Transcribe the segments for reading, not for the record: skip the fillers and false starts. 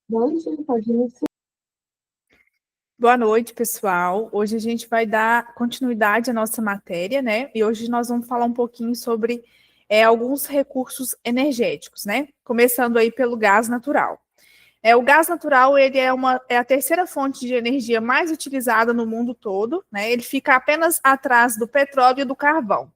Pode iniciar. Boa noite, pessoal. Hoje a gente vai dar continuidade à nossa matéria, né? E hoje nós vamos falar um pouquinho sobre alguns recursos energéticos, né? Começando aí pelo gás natural. O gás natural ele é a terceira fonte de energia mais utilizada no mundo todo, né? Ele fica apenas atrás do petróleo e do carvão.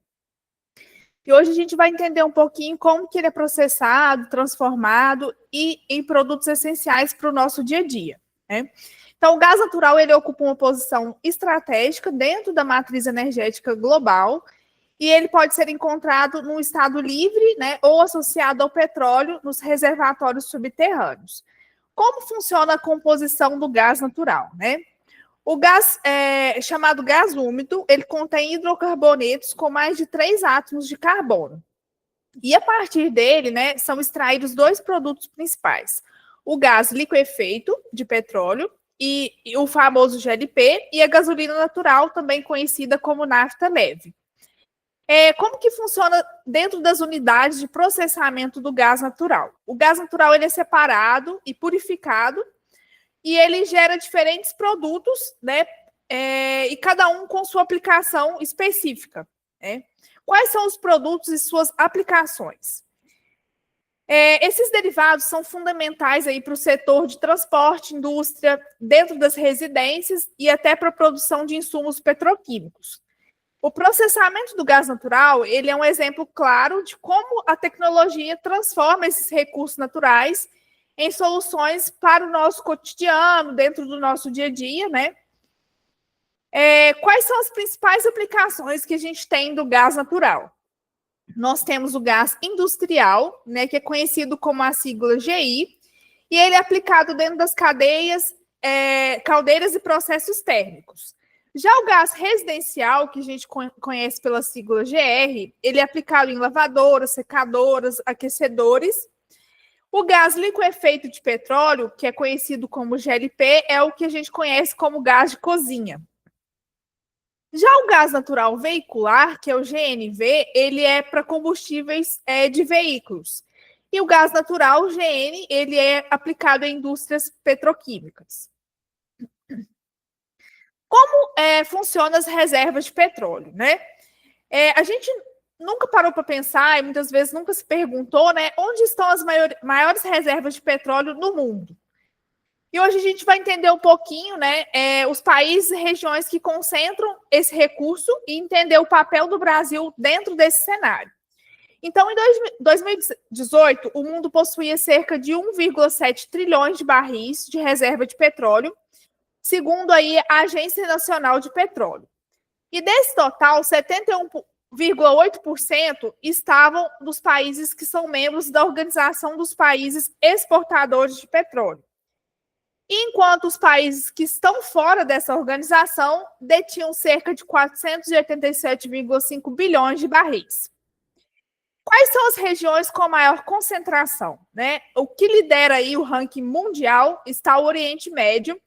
E hoje a gente vai entender um pouquinho como que ele é processado, transformado e em produtos essenciais para o nosso dia a dia, né? Então, o gás natural ele ocupa uma posição estratégica dentro da matriz energética global e ele pode ser encontrado num estado livre, né, ou associado ao petróleo nos reservatórios subterrâneos. Como funciona a composição do gás natural, né? O gás chamado gás úmido, ele contém hidrocarbonetos com mais de 3 átomos de carbono. E a partir dele, né, são extraídos dois produtos principais: o gás liquefeito de petróleo e o famoso GLP e a gasolina natural, também conhecida como nafta leve. Como que funciona dentro das unidades de processamento do gás natural? O gás natural ele é separado e purificado e ele gera diferentes produtos, né? E cada um com sua aplicação específica, né? Quais são os produtos e suas aplicações? Esses derivados são fundamentais aí para o setor de transporte, indústria, dentro das residências e até para a produção de insumos petroquímicos. O processamento do gás natural, ele é um exemplo claro de como a tecnologia transforma esses recursos naturais em soluções para o nosso cotidiano, dentro do nosso dia a dia, né? Quais são as principais aplicações que a gente tem do gás natural? Nós temos o gás industrial, né, que é conhecido como a sigla GI, e ele é aplicado dentro das caldeiras e processos térmicos. Já o gás residencial, que a gente conhece pela sigla GR, ele é aplicado em lavadoras, secadoras, aquecedores. O gás liquefeito de petróleo, que é conhecido como GLP, é o que a gente conhece como gás de cozinha. Já o gás natural veicular, que é o GNV, ele é para combustíveis de veículos. E o gás natural, GN, ele é aplicado em indústrias petroquímicas. Como funcionam as reservas de petróleo, né? A gente nunca parou para pensar e muitas vezes nunca se perguntou, né, onde estão as maiores reservas de petróleo no mundo. E hoje a gente vai entender um pouquinho, né, os países e regiões que concentram esse recurso e entender o papel do Brasil dentro desse cenário. Então, em 2018, o mundo possuía cerca de 1,7 trilhões de barris de reserva de petróleo, segundo aí a Agência Nacional de Petróleo. E desse total, 71,8% estavam nos países que são membros da Organização dos Países Exportadores de Petróleo. Enquanto os países que estão fora dessa organização detinham cerca de 487,5 bilhões de barris. Quais são as regiões com maior concentração, né? O que lidera aí o ranking mundial está o Oriente Médio,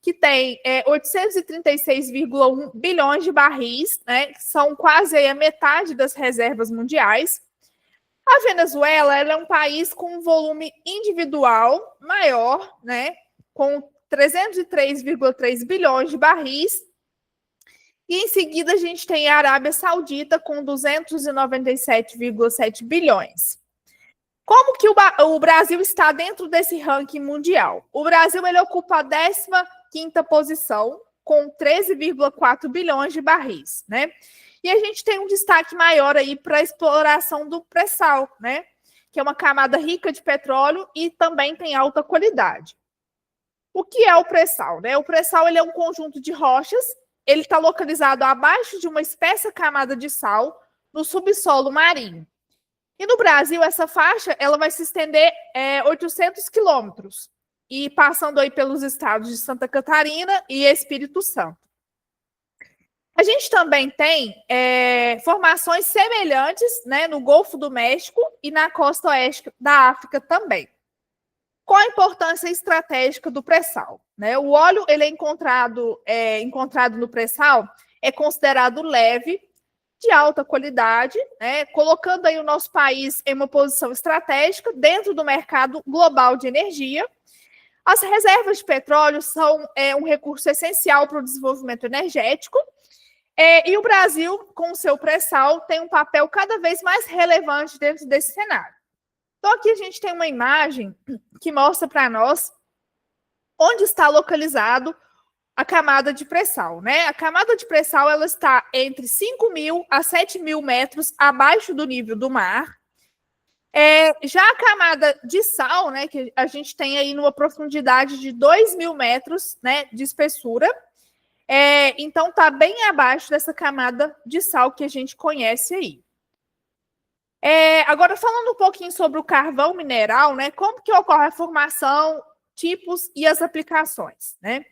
que tem 836,1 bilhões de barris, né? Que são quase aí a metade das reservas mundiais. A Venezuela ela é um país com um volume individual maior, né? Com 303,3 bilhões de barris. E em seguida a gente tem a Arábia Saudita com 297,7 bilhões. Como que o Brasil está dentro desse ranking mundial? O Brasil ele ocupa a 15ª posição com 13,4 bilhões de barris, né? E a gente tem um destaque maior aí para a exploração do pré-sal, né? Que é uma camada rica de petróleo e também tem alta qualidade. O que é o pré-sal, né? O pré-sal ele é um conjunto de rochas, ele está localizado abaixo de uma espessa camada de sal no subsolo marinho. E no Brasil, essa faixa ela vai se estender 800 quilômetros, e passando aí pelos estados de Santa Catarina e Espírito Santo. A gente também tem formações semelhantes, né, no Golfo do México e na costa oeste da África também. Qual a importância estratégica do pré-sal, né? O óleo ele é encontrado no pré-sal, é considerado leve, de alta qualidade, né? Colocando aí o nosso país em uma posição estratégica dentro do mercado global de energia. As reservas de petróleo são um recurso essencial para o desenvolvimento energético, e o Brasil, com o seu pré-sal, tem um papel cada vez mais relevante dentro desse cenário. Então, aqui a gente tem uma imagem que mostra para nós onde está localizado a camada de pré-sal, né? A camada de pré-sal ela está entre 5.000 a 7.000 metros abaixo do nível do mar. Já a camada de sal, né, que a gente tem aí numa profundidade de 2.000 metros, né, de espessura, então está bem abaixo dessa camada de sal que a gente conhece aí. Agora, falando um pouquinho sobre o carvão mineral, né, como que ocorre a formação, tipos e as aplicações, né?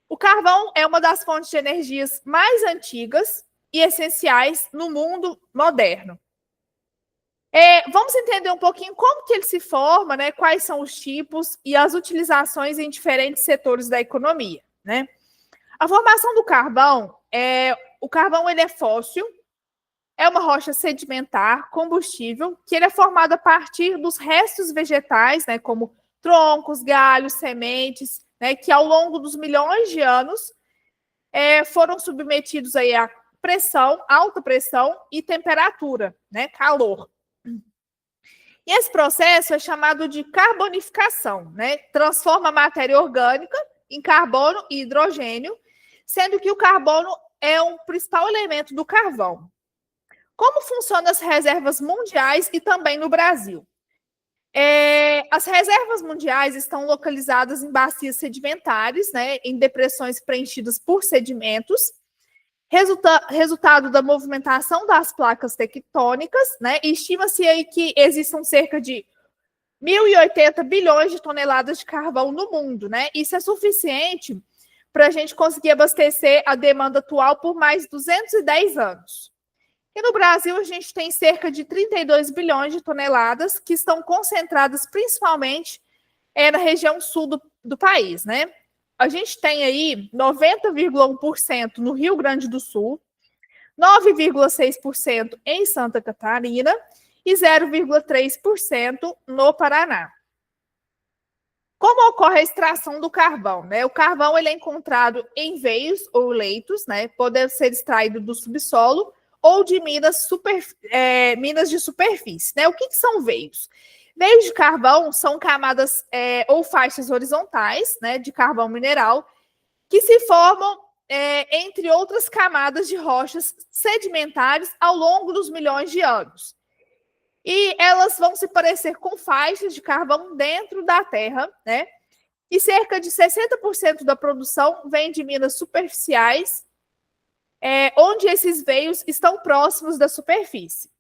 O carvão é uma das fontes de energias mais antigas e essenciais no mundo moderno. Vamos entender um pouquinho como que ele se forma, né? Quais são os tipos e as utilizações em diferentes setores da economia, né? A formação do carvão, o carvão ele é fóssil, é uma rocha sedimentar, combustível, que ele é formado a partir dos restos vegetais, né? Como troncos, galhos, sementes, né? Que ao longo dos milhões de anos foram submetidos aí a pressão, alta pressão e temperatura, né? Calor. E esse processo é chamado de carbonificação, né? Transforma a matéria orgânica em carbono e hidrogênio, sendo que o carbono é um principal elemento do carvão. Como funcionam as reservas mundiais e também no Brasil? As reservas mundiais estão localizadas em bacias sedimentares, né? Em depressões preenchidas por sedimentos, resultado da movimentação das placas tectônicas, né? E estima-se aí que existam cerca de 1.080 bilhões de toneladas de carvão no mundo, né? Isso é suficiente para a gente conseguir abastecer a demanda atual por mais 210 anos. E no Brasil, a gente tem cerca de 32 bilhões de toneladas que estão concentradas principalmente na região sul do país, né? A gente tem aí 90,1% no Rio Grande do Sul, 9,6% em Santa Catarina e 0,3% no Paraná. Como ocorre a extração do carvão, né? O carvão ele é encontrado em veios ou leitos, né? Podendo ser extraído do subsolo ou de minas de superfície, né? O que são veios? Veios de carvão são camadas ou faixas horizontais, né, de carvão mineral, que se formam entre outras camadas de rochas sedimentares ao longo dos milhões de anos. E elas vão se parecer com faixas de carvão dentro da Terra, né? E cerca de 60% da produção vem de minas superficiais, onde esses veios estão próximos da superfície.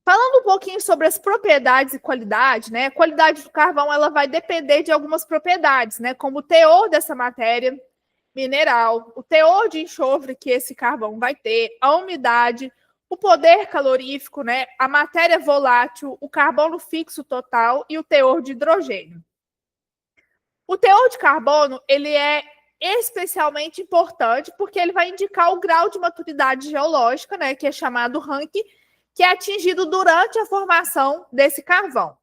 Falando um pouquinho sobre as propriedades e qualidade, né? A qualidade do carvão ela vai depender de algumas propriedades, né? Como o teor dessa matéria mineral, o teor de enxofre que esse carvão vai ter, a umidade, o poder calorífico, né? A matéria volátil, o carbono fixo total e o teor de hidrogênio. O teor de carbono ele é especialmente importante porque ele vai indicar o grau de maturidade geológica, né? Que é chamado ranking, que é atingido durante a formação desse carvão.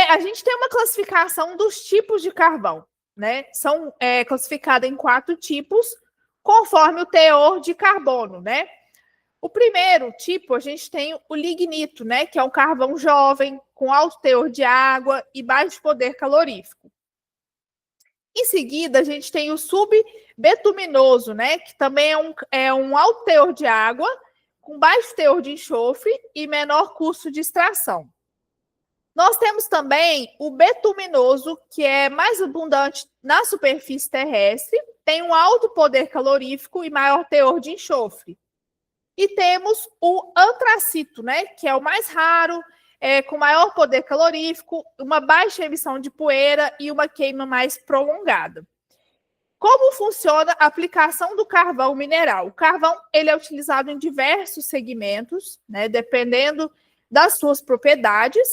A gente tem uma classificação dos tipos de carvão, né? São classificados em 4 tipos, conforme o teor de carbono, né? O primeiro tipo, a gente tem o lignito, né? Que é um carvão jovem, com alto teor de água e baixo poder calorífico. Em seguida, a gente tem o subbetuminoso, né? Que também é um alto teor de água, com baixo teor de enxofre e menor custo de extração. Nós temos também o betuminoso, que é mais abundante na superfície terrestre, tem um alto poder calorífico e maior teor de enxofre. E temos o antracito, né? Que é o mais raro, com maior poder calorífico, uma baixa emissão de poeira e uma queima mais prolongada. Como funciona a aplicação do carvão mineral? O carvão ele é utilizado em diversos segmentos, né, dependendo das suas propriedades,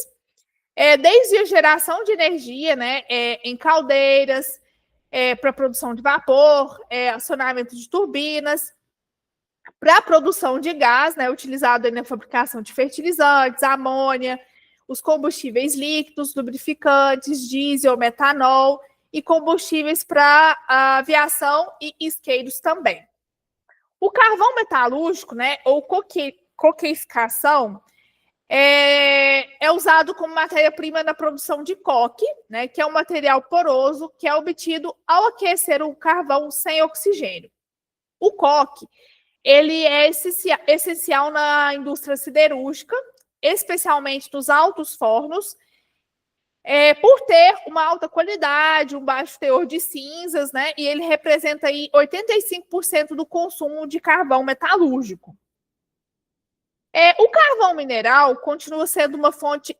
desde a geração de energia, né, em caldeiras, para produção de vapor, acionamento de turbinas, para a produção de gás, né, utilizado na fabricação de fertilizantes, amônia, os combustíveis líquidos, lubrificantes, diesel, metanol e combustíveis para aviação e isqueiros também. O carvão metalúrgico, né, ou coqueificação, é usado como matéria-prima na produção de coque, né, que é um material poroso que é obtido ao aquecer o carvão sem oxigênio. O coque, ele é essencial na indústria siderúrgica, especialmente nos altos fornos, por ter uma alta qualidade, um baixo teor de cinzas, né? E ele representa aí 85% do consumo de carvão metalúrgico. O carvão mineral continua sendo uma fonte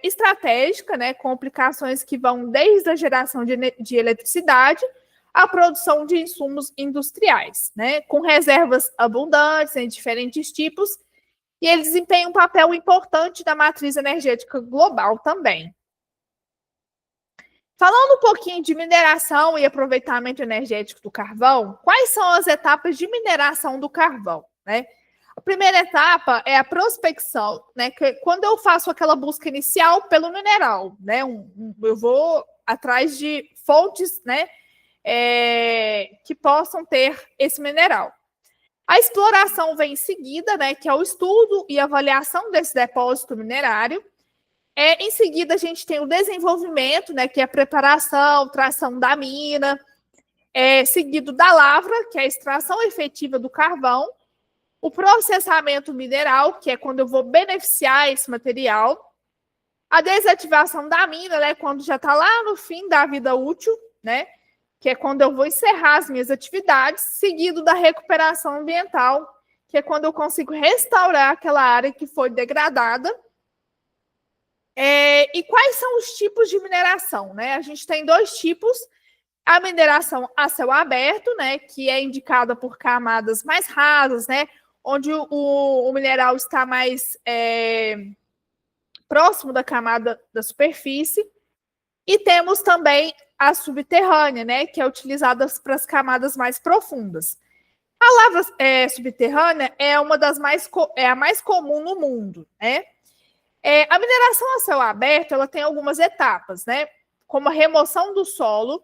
estratégica, né? Com aplicações que vão desde a geração de eletricidade à produção de insumos industriais, né? Com reservas abundantes em diferentes tipos, e ele desempenha um papel importante na matriz energética global também. Falando um pouquinho de mineração e aproveitamento energético do carvão, quais são as etapas de mineração do carvão, né? A primeira etapa é a prospecção, né? Que quando eu faço aquela busca inicial pelo mineral, né? Eu vou atrás de fontes, né? Que possam ter esse mineral. A exploração vem em seguida, né? Que é o estudo e avaliação desse depósito minerário. Em seguida, a gente tem o desenvolvimento, né, que é a preparação, tração da mina, seguido da lavra, que é a extração efetiva do carvão, o processamento mineral, que é quando eu vou beneficiar esse material, a desativação da mina, né, quando já está lá no fim da vida útil, né, que é quando eu vou encerrar as minhas atividades, seguido da recuperação ambiental, que é quando eu consigo restaurar aquela área que foi degradada. E quais são os tipos de mineração, né? A gente tem dois tipos: a mineração a céu aberto, né, que é indicada por camadas mais rasas, né, onde o mineral está mais próximo da camada da superfície. E temos também a subterrânea, né, que é utilizada para as camadas mais profundas. A lavra subterrânea é a mais comum no mundo, né? A mineração a céu aberto, ela tem algumas etapas, né? Como a remoção do solo,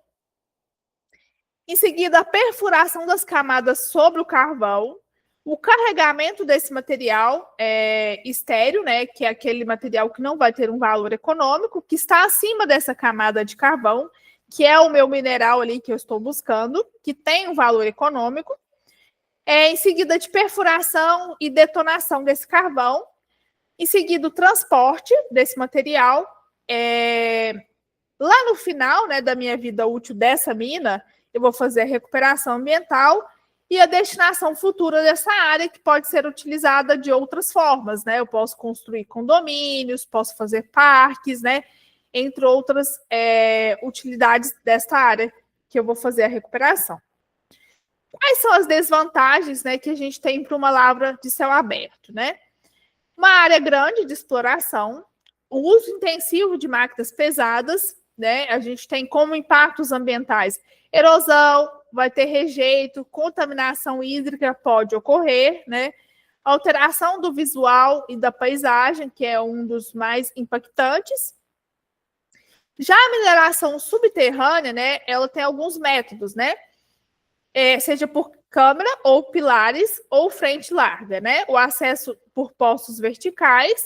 em seguida a perfuração das camadas sobre o carvão, o carregamento desse material estéril, né? Que é aquele material que não vai ter um valor econômico, que está acima dessa camada de carvão, que é o meu mineral ali que eu estou buscando, que tem um valor econômico. Em seguida, de perfuração e detonação desse carvão. Em seguida, o transporte desse material. Lá no final, né, da minha vida útil dessa mina, eu vou fazer a recuperação ambiental e a destinação futura dessa área, que pode ser utilizada de outras formas, né? Eu posso construir condomínios, posso fazer parques, né? Entre outras utilidades dessa área que eu vou fazer a recuperação. Quais são as desvantagens, né, que a gente tem para uma lavra de céu aberto, né? Uma área grande de exploração, o uso intensivo de máquinas pesadas, né? A gente tem como impactos ambientais erosão, vai ter rejeito, contaminação hídrica pode ocorrer, né? Alteração do visual e da paisagem, que é um dos mais impactantes. Já a mineração subterrânea, né? Ela tem alguns métodos, né? Seja por câmara ou pilares ou frente larga, né? O acesso por poços verticais.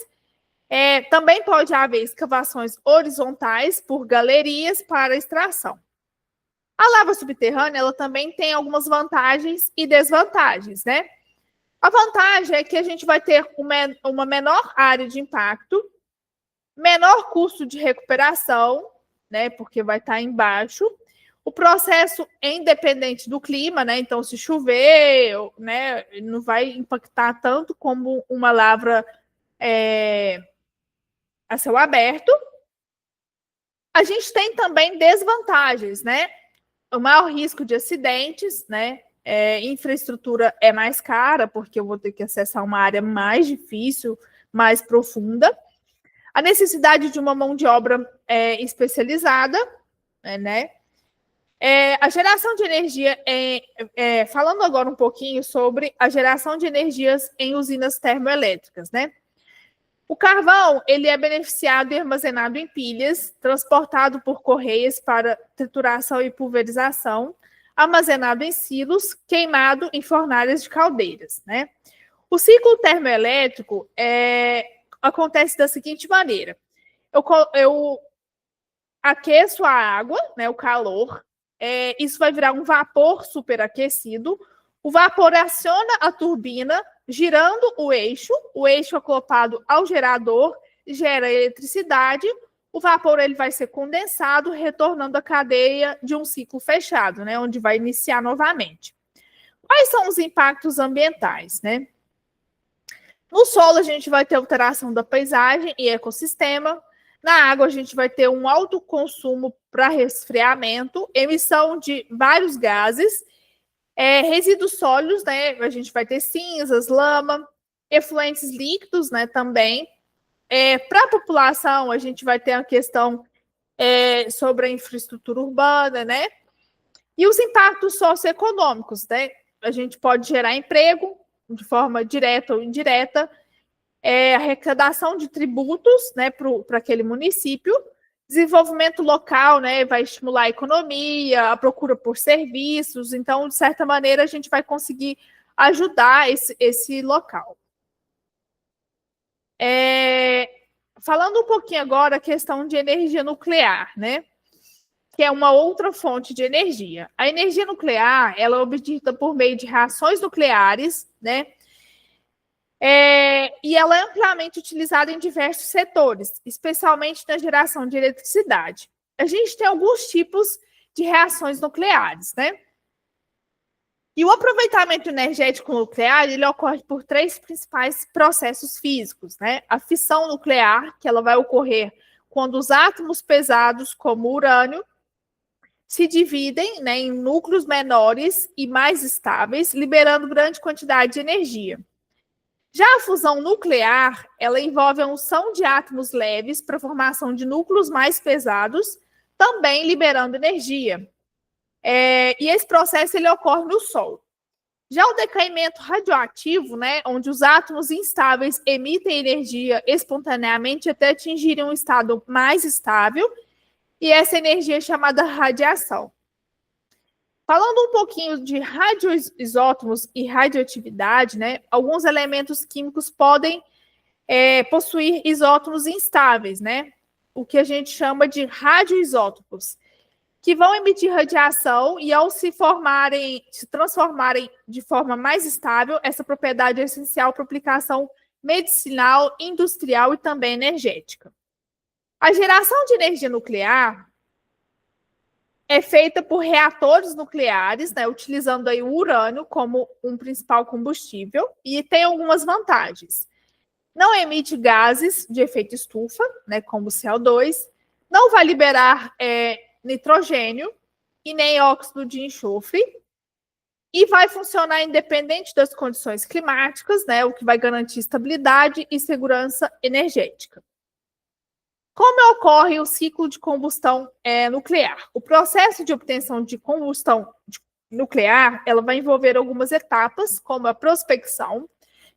Também pode haver escavações horizontais por galerias para extração. A lava subterrânea, ela também tem algumas vantagens e desvantagens, né? A vantagem é que a gente vai ter uma menor área de impacto, menor custo de recuperação, né? Porque vai estar embaixo. O processo é independente do clima, né? Então, se chover, né, não vai impactar tanto como uma lavra a céu aberto. A gente tem também desvantagens, né? O maior risco de acidentes, né? Infraestrutura é mais cara, porque eu vou ter que acessar uma área mais difícil, mais profunda. A necessidade de uma mão de obra especializada, né? A geração de energia, falando agora um pouquinho sobre a geração de energias em usinas termoelétricas, né? O carvão, ele é beneficiado e armazenado em pilhas, transportado por correias para trituração e pulverização, armazenado em silos, queimado em fornalhas de caldeiras, né? O ciclo termoelétrico acontece da seguinte maneira. Eu aqueço a água, né, o calor, isso vai virar um vapor superaquecido, o vapor aciona a turbina, girando o eixo acoplado ao gerador, gera eletricidade, o vapor ele vai ser condensado, retornando à cadeia de um ciclo fechado, né, onde vai iniciar novamente. Quais são os impactos ambientais, né? No solo, a gente vai ter alteração da paisagem e ecossistema. Na água, a gente vai ter um alto consumo para resfriamento, emissão de vários gases, resíduos sólidos, né? A gente vai ter cinzas, lama, efluentes líquidos, né? Também. Para a população, a gente vai ter a questão sobre a infraestrutura urbana, né? E os impactos socioeconômicos, né? A gente pode gerar emprego de forma direta ou indireta, arrecadação de tributos, né, para aquele município, desenvolvimento local, né, vai estimular a economia, a procura por serviços, então, de certa maneira, a gente vai conseguir ajudar esse local. Falando um pouquinho agora a questão de energia nuclear, né, que é uma outra fonte de energia. A energia nuclear, ela é obtida por meio de reações nucleares, né, e ela é amplamente utilizada em diversos setores, especialmente na geração de eletricidade. A gente tem alguns tipos de reações nucleares, né? E o aproveitamento energético nuclear, ele ocorre por 3 principais processos físicos, né? A fissão nuclear, que ela vai ocorrer quando os átomos pesados, como o urânio, se dividem, né, em núcleos menores e mais estáveis, liberando grande quantidade de energia. Já a fusão nuclear, ela envolve a unção de átomos leves para a formação de núcleos mais pesados, também liberando energia. E esse processo ele ocorre no Sol. Já o decaimento radioativo, né, onde os átomos instáveis emitem energia espontaneamente até atingirem um estado mais estável, e essa energia é chamada radiação. Falando um pouquinho de radioisótopos e radioatividade, né, alguns elementos químicos podem possuir isótopos instáveis, né, o que a gente chama de radioisótopos, que vão emitir radiação e, ao se transformarem de forma mais estável, essa propriedade é essencial para aplicação medicinal, industrial e também energética. A geração de energia nuclear é feita por reatores nucleares, né, utilizando aí o urânio como um principal combustível, e tem algumas vantagens. Não emite gases de efeito estufa, né, como o CO2, não vai liberar nitrogênio e nem óxido de enxofre, e vai funcionar independente das condições climáticas, né, o que vai garantir estabilidade e segurança energética. Como ocorre o ciclo de combustão nuclear? O processo de obtenção de combustão nuclear, ela vai envolver algumas etapas, como a prospecção,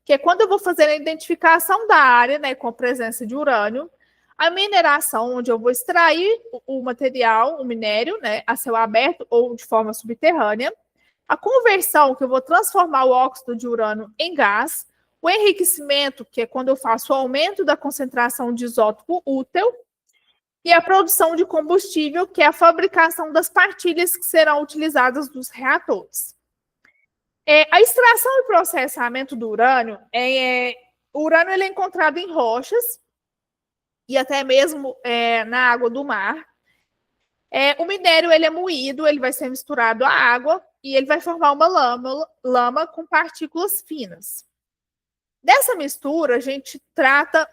que é quando eu vou fazer a identificação da área, né, com a presença de urânio, a mineração, onde eu vou extrair o material, o minério, né, a céu aberto ou de forma subterrânea, a conversão, que eu vou transformar o óxido de urânio em gás, o enriquecimento, que é quando eu faço o aumento da concentração de isótopo útil, e a produção de combustível, que é a fabricação das partilhas que serão utilizadas nos reatores. A extração e processamento do urânio, o urânio ele é encontrado em rochas e até mesmo na água do mar. O minério ele é moído, ele vai ser misturado à água e ele vai formar uma lama com partículas finas. Dessa mistura, a gente trata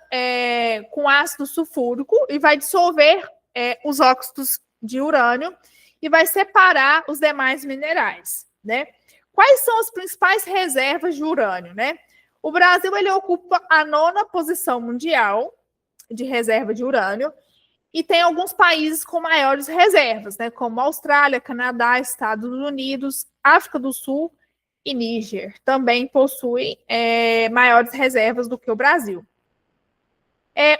com ácido sulfúrico e vai dissolver os óxidos de urânio e vai separar os demais minerais, né? Quais são as principais reservas de urânio, né? O Brasil ele ocupa a 9ª posição mundial de reserva de urânio e tem alguns países com maiores reservas, né? Como Austrália, Canadá, Estados Unidos, África do Sul e Níger também possuem maiores reservas do que o Brasil.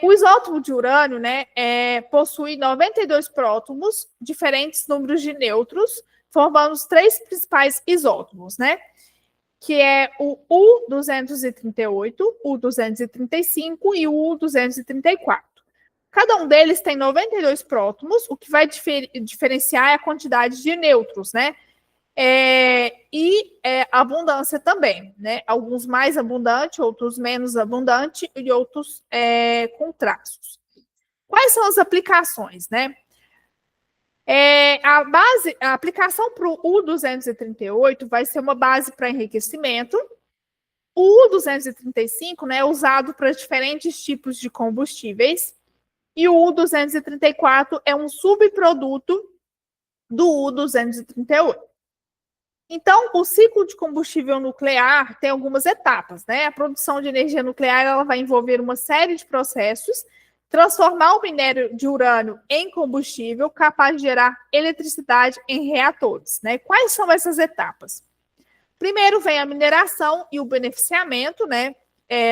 O isótopo de urânio, né, possui 92 prótons, diferentes números de nêutrons, formando os três principais isótopos, né? Que é o U-238, U-235 e o U-234. Cada um deles tem 92 prótons, o que vai diferenciar é a quantidade de nêutrons, né? A abundância também, né? Alguns mais abundantes, outros menos abundantes e outros com traços. Quais são as aplicações, né? A aplicação para o U-238 vai ser uma base para enriquecimento. O U-235, né, é usado para diferentes tipos de combustíveis. E o U-234 é um subproduto do U-238. Então, o ciclo de combustível nuclear tem algumas etapas, né? A produção de energia nuclear ela vai envolver uma série de processos, transformar o minério de urânio em combustível capaz de gerar eletricidade em reatores, né? Quais são essas etapas? Primeiro vem a mineração e o beneficiamento, né?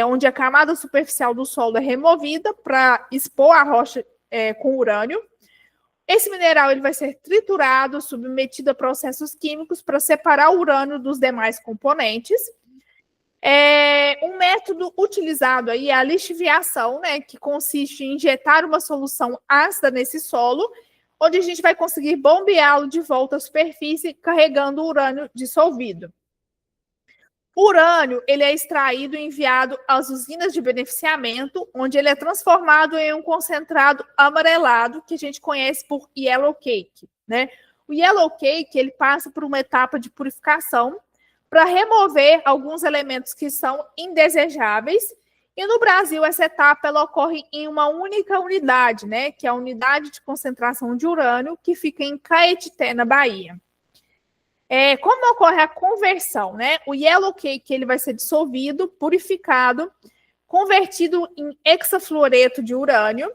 Onde a camada superficial do solo é removida para expor a rocha com urânio. Esse mineral ele vai ser triturado, submetido a processos químicos para separar o urânio dos demais componentes. Um método utilizado aí é a lixiviação, né, que consiste em injetar uma solução ácida nesse solo, onde a gente vai conseguir bombeá-lo de volta à superfície, carregando o urânio dissolvido. O urânio ele é extraído e enviado às usinas de beneficiamento, onde ele é transformado em um concentrado amarelado, que a gente conhece por yellow cake, né? O yellow cake ele passa por uma etapa de purificação para remover alguns elementos que são indesejáveis. E no Brasil, essa etapa ela ocorre em uma única unidade, né? Que é a unidade de concentração de urânio, que fica em Caetité, na Bahia. Como ocorre a conversão, né? O yellow cake ele vai ser dissolvido, purificado, convertido em hexafluoreto de urânio.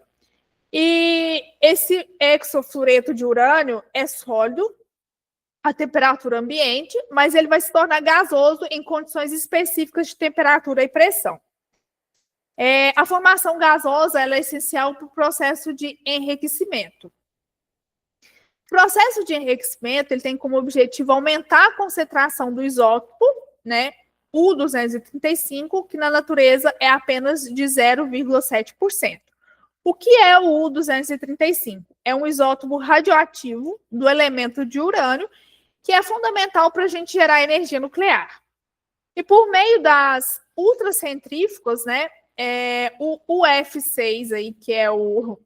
E esse hexafluoreto de urânio é sólido a temperatura ambiente, mas ele vai se tornar gasoso em condições específicas de temperatura e pressão. A formação gasosa ela é essencial para o processo de enriquecimento. O processo de enriquecimento ele tem como objetivo aumentar a concentração do isótopo, né, U-235, que na natureza é apenas de 0,7%. O que é o U-235? É um isótopo radioativo do elemento de urânio, que é fundamental para a gente gerar energia nuclear. E por meio das ultracentrífugas, né, o UF6, aí, que é o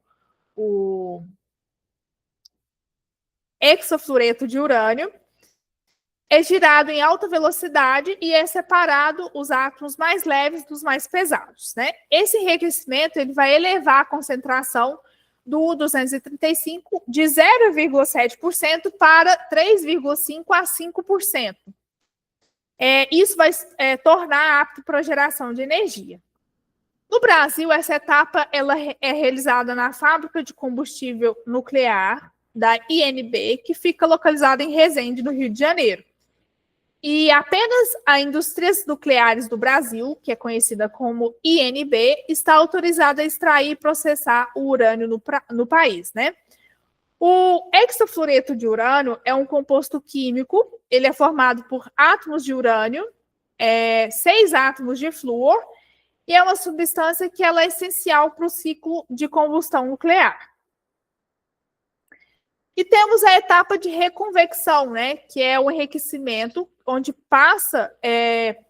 hexafluoreto de urânio, é girado em alta velocidade e é separado os átomos mais leves dos mais pesados, né? Esse enriquecimento ele vai elevar a concentração do U-235 de 0,7% para 3,5% a 5%. Isso vai tornar apto para a geração de energia. No Brasil, essa etapa ela é realizada na fábrica de combustível nuclear da INB, que fica localizada em Resende, no Rio de Janeiro. E apenas a Indústrias Nucleares do Brasil, que é conhecida como INB, está autorizada a extrair e processar o urânio no país, né? O hexafluoreto de urânio é um composto químico, ele é formado por átomos de urânio, 6 átomos de flúor, e é uma substância que ela é essencial para o ciclo de combustão nuclear. E temos a etapa de reconvecção, né, que é o enriquecimento, onde passa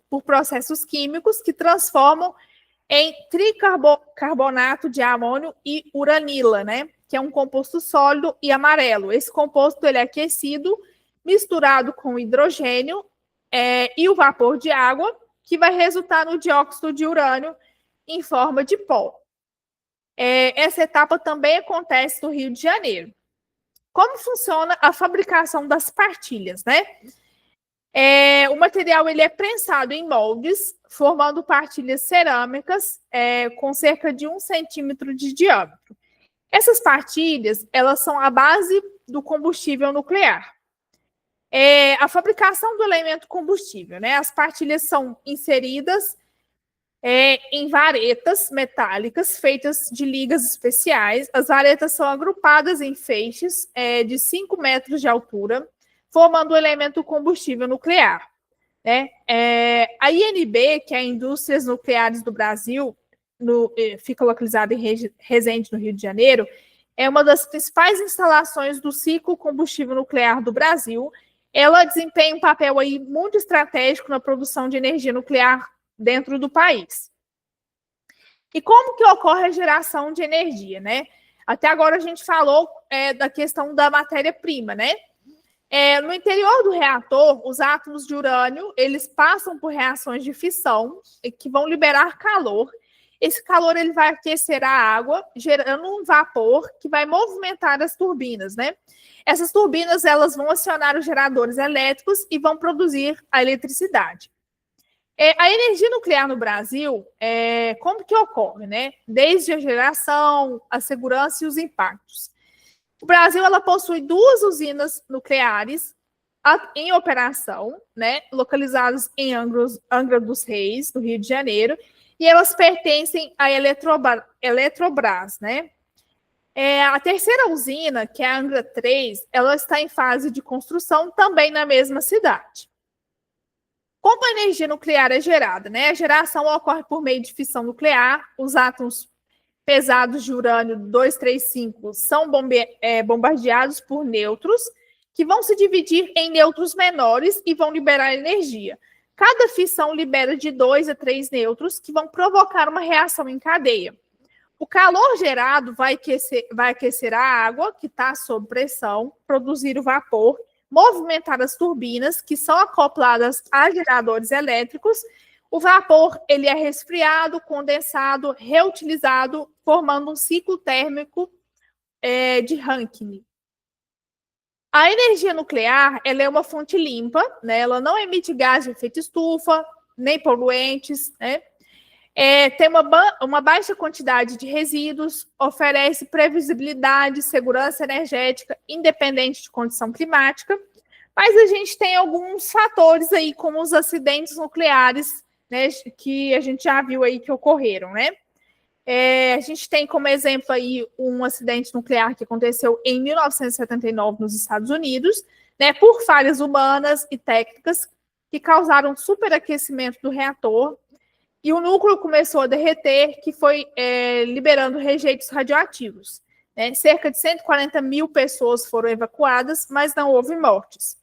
por processos químicos que transformam em tricarbonato de amônio e uranila, né, que é um composto sólido e amarelo. Esse composto ele é aquecido, misturado com hidrogênio e o vapor de água, que vai resultar no dióxido de urânio em forma de pó. Essa etapa também acontece no Rio de Janeiro. Como funciona a fabricação das partilhas, né? O material ele é prensado em moldes, formando partilhas cerâmicas com cerca de 1 centímetro de diâmetro. Essas partilhas, elas são a base do combustível nuclear. A fabricação do elemento combustível, né? As partilhas são inseridas em varetas metálicas feitas de ligas especiais. As varetas são agrupadas em feixes de 5 metros de altura, formando o elemento combustível nuclear. Né? A INB, que é a Indústrias Nucleares do Brasil, fica localizada em Resende, no Rio de Janeiro, é uma das principais instalações do ciclo combustível nuclear do Brasil. Ela desempenha um papel aí muito estratégico na produção de energia nuclear dentro do país. E como que ocorre a geração de energia, né? Até agora a gente falou da questão da matéria-prima, né? No interior do reator, os átomos de urânio, eles passam por reações de fissão que vão liberar calor. Esse calor ele vai aquecer a água, gerando um vapor que vai movimentar as turbinas, né? Essas turbinas elas vão acionar os geradores elétricos e vão produzir a eletricidade. A energia nuclear no Brasil, como que ocorre, né? Desde a geração, a segurança e os impactos. O Brasil ela possui 2 usinas nucleares em operação, né? Localizadas em Angra dos Reis, no Rio de Janeiro, e elas pertencem à Eletrobras, né? A terceira usina, que é a Angra 3, ela está em fase de construção também na mesma cidade. Como a energia nuclear é gerada, né? A geração ocorre por meio de fissão nuclear, os átomos pesados de urânio 235 são bombardeados por nêutrons, que vão se dividir em nêutrons menores e vão liberar energia. Cada fissão libera de 2 a 3 nêutrons, que vão provocar uma reação em cadeia. O calor gerado vai aquecer a água, que está sob pressão, produzir o vapor, movimentar as turbinas, que são acopladas a geradores elétricos. O vapor ele é resfriado, condensado, reutilizado, formando um ciclo térmico de Rankine. A energia nuclear ela é uma fonte limpa, né? Ela não emite gás de efeito estufa, nem poluentes, né? Tem uma baixa quantidade de resíduos, oferece previsibilidade, segurança energética, independente de condição climática, mas a gente tem alguns fatores aí, como os acidentes nucleares, né, que a gente já viu aí que ocorreram, né? A gente tem como exemplo aí um acidente nuclear que aconteceu em 1979 nos Estados Unidos, né, por falhas humanas e técnicas que causaram superaquecimento do reator e o núcleo começou a derreter, que foi liberando rejeitos radioativos. Né? Cerca de 140 mil pessoas foram evacuadas, mas não houve mortes.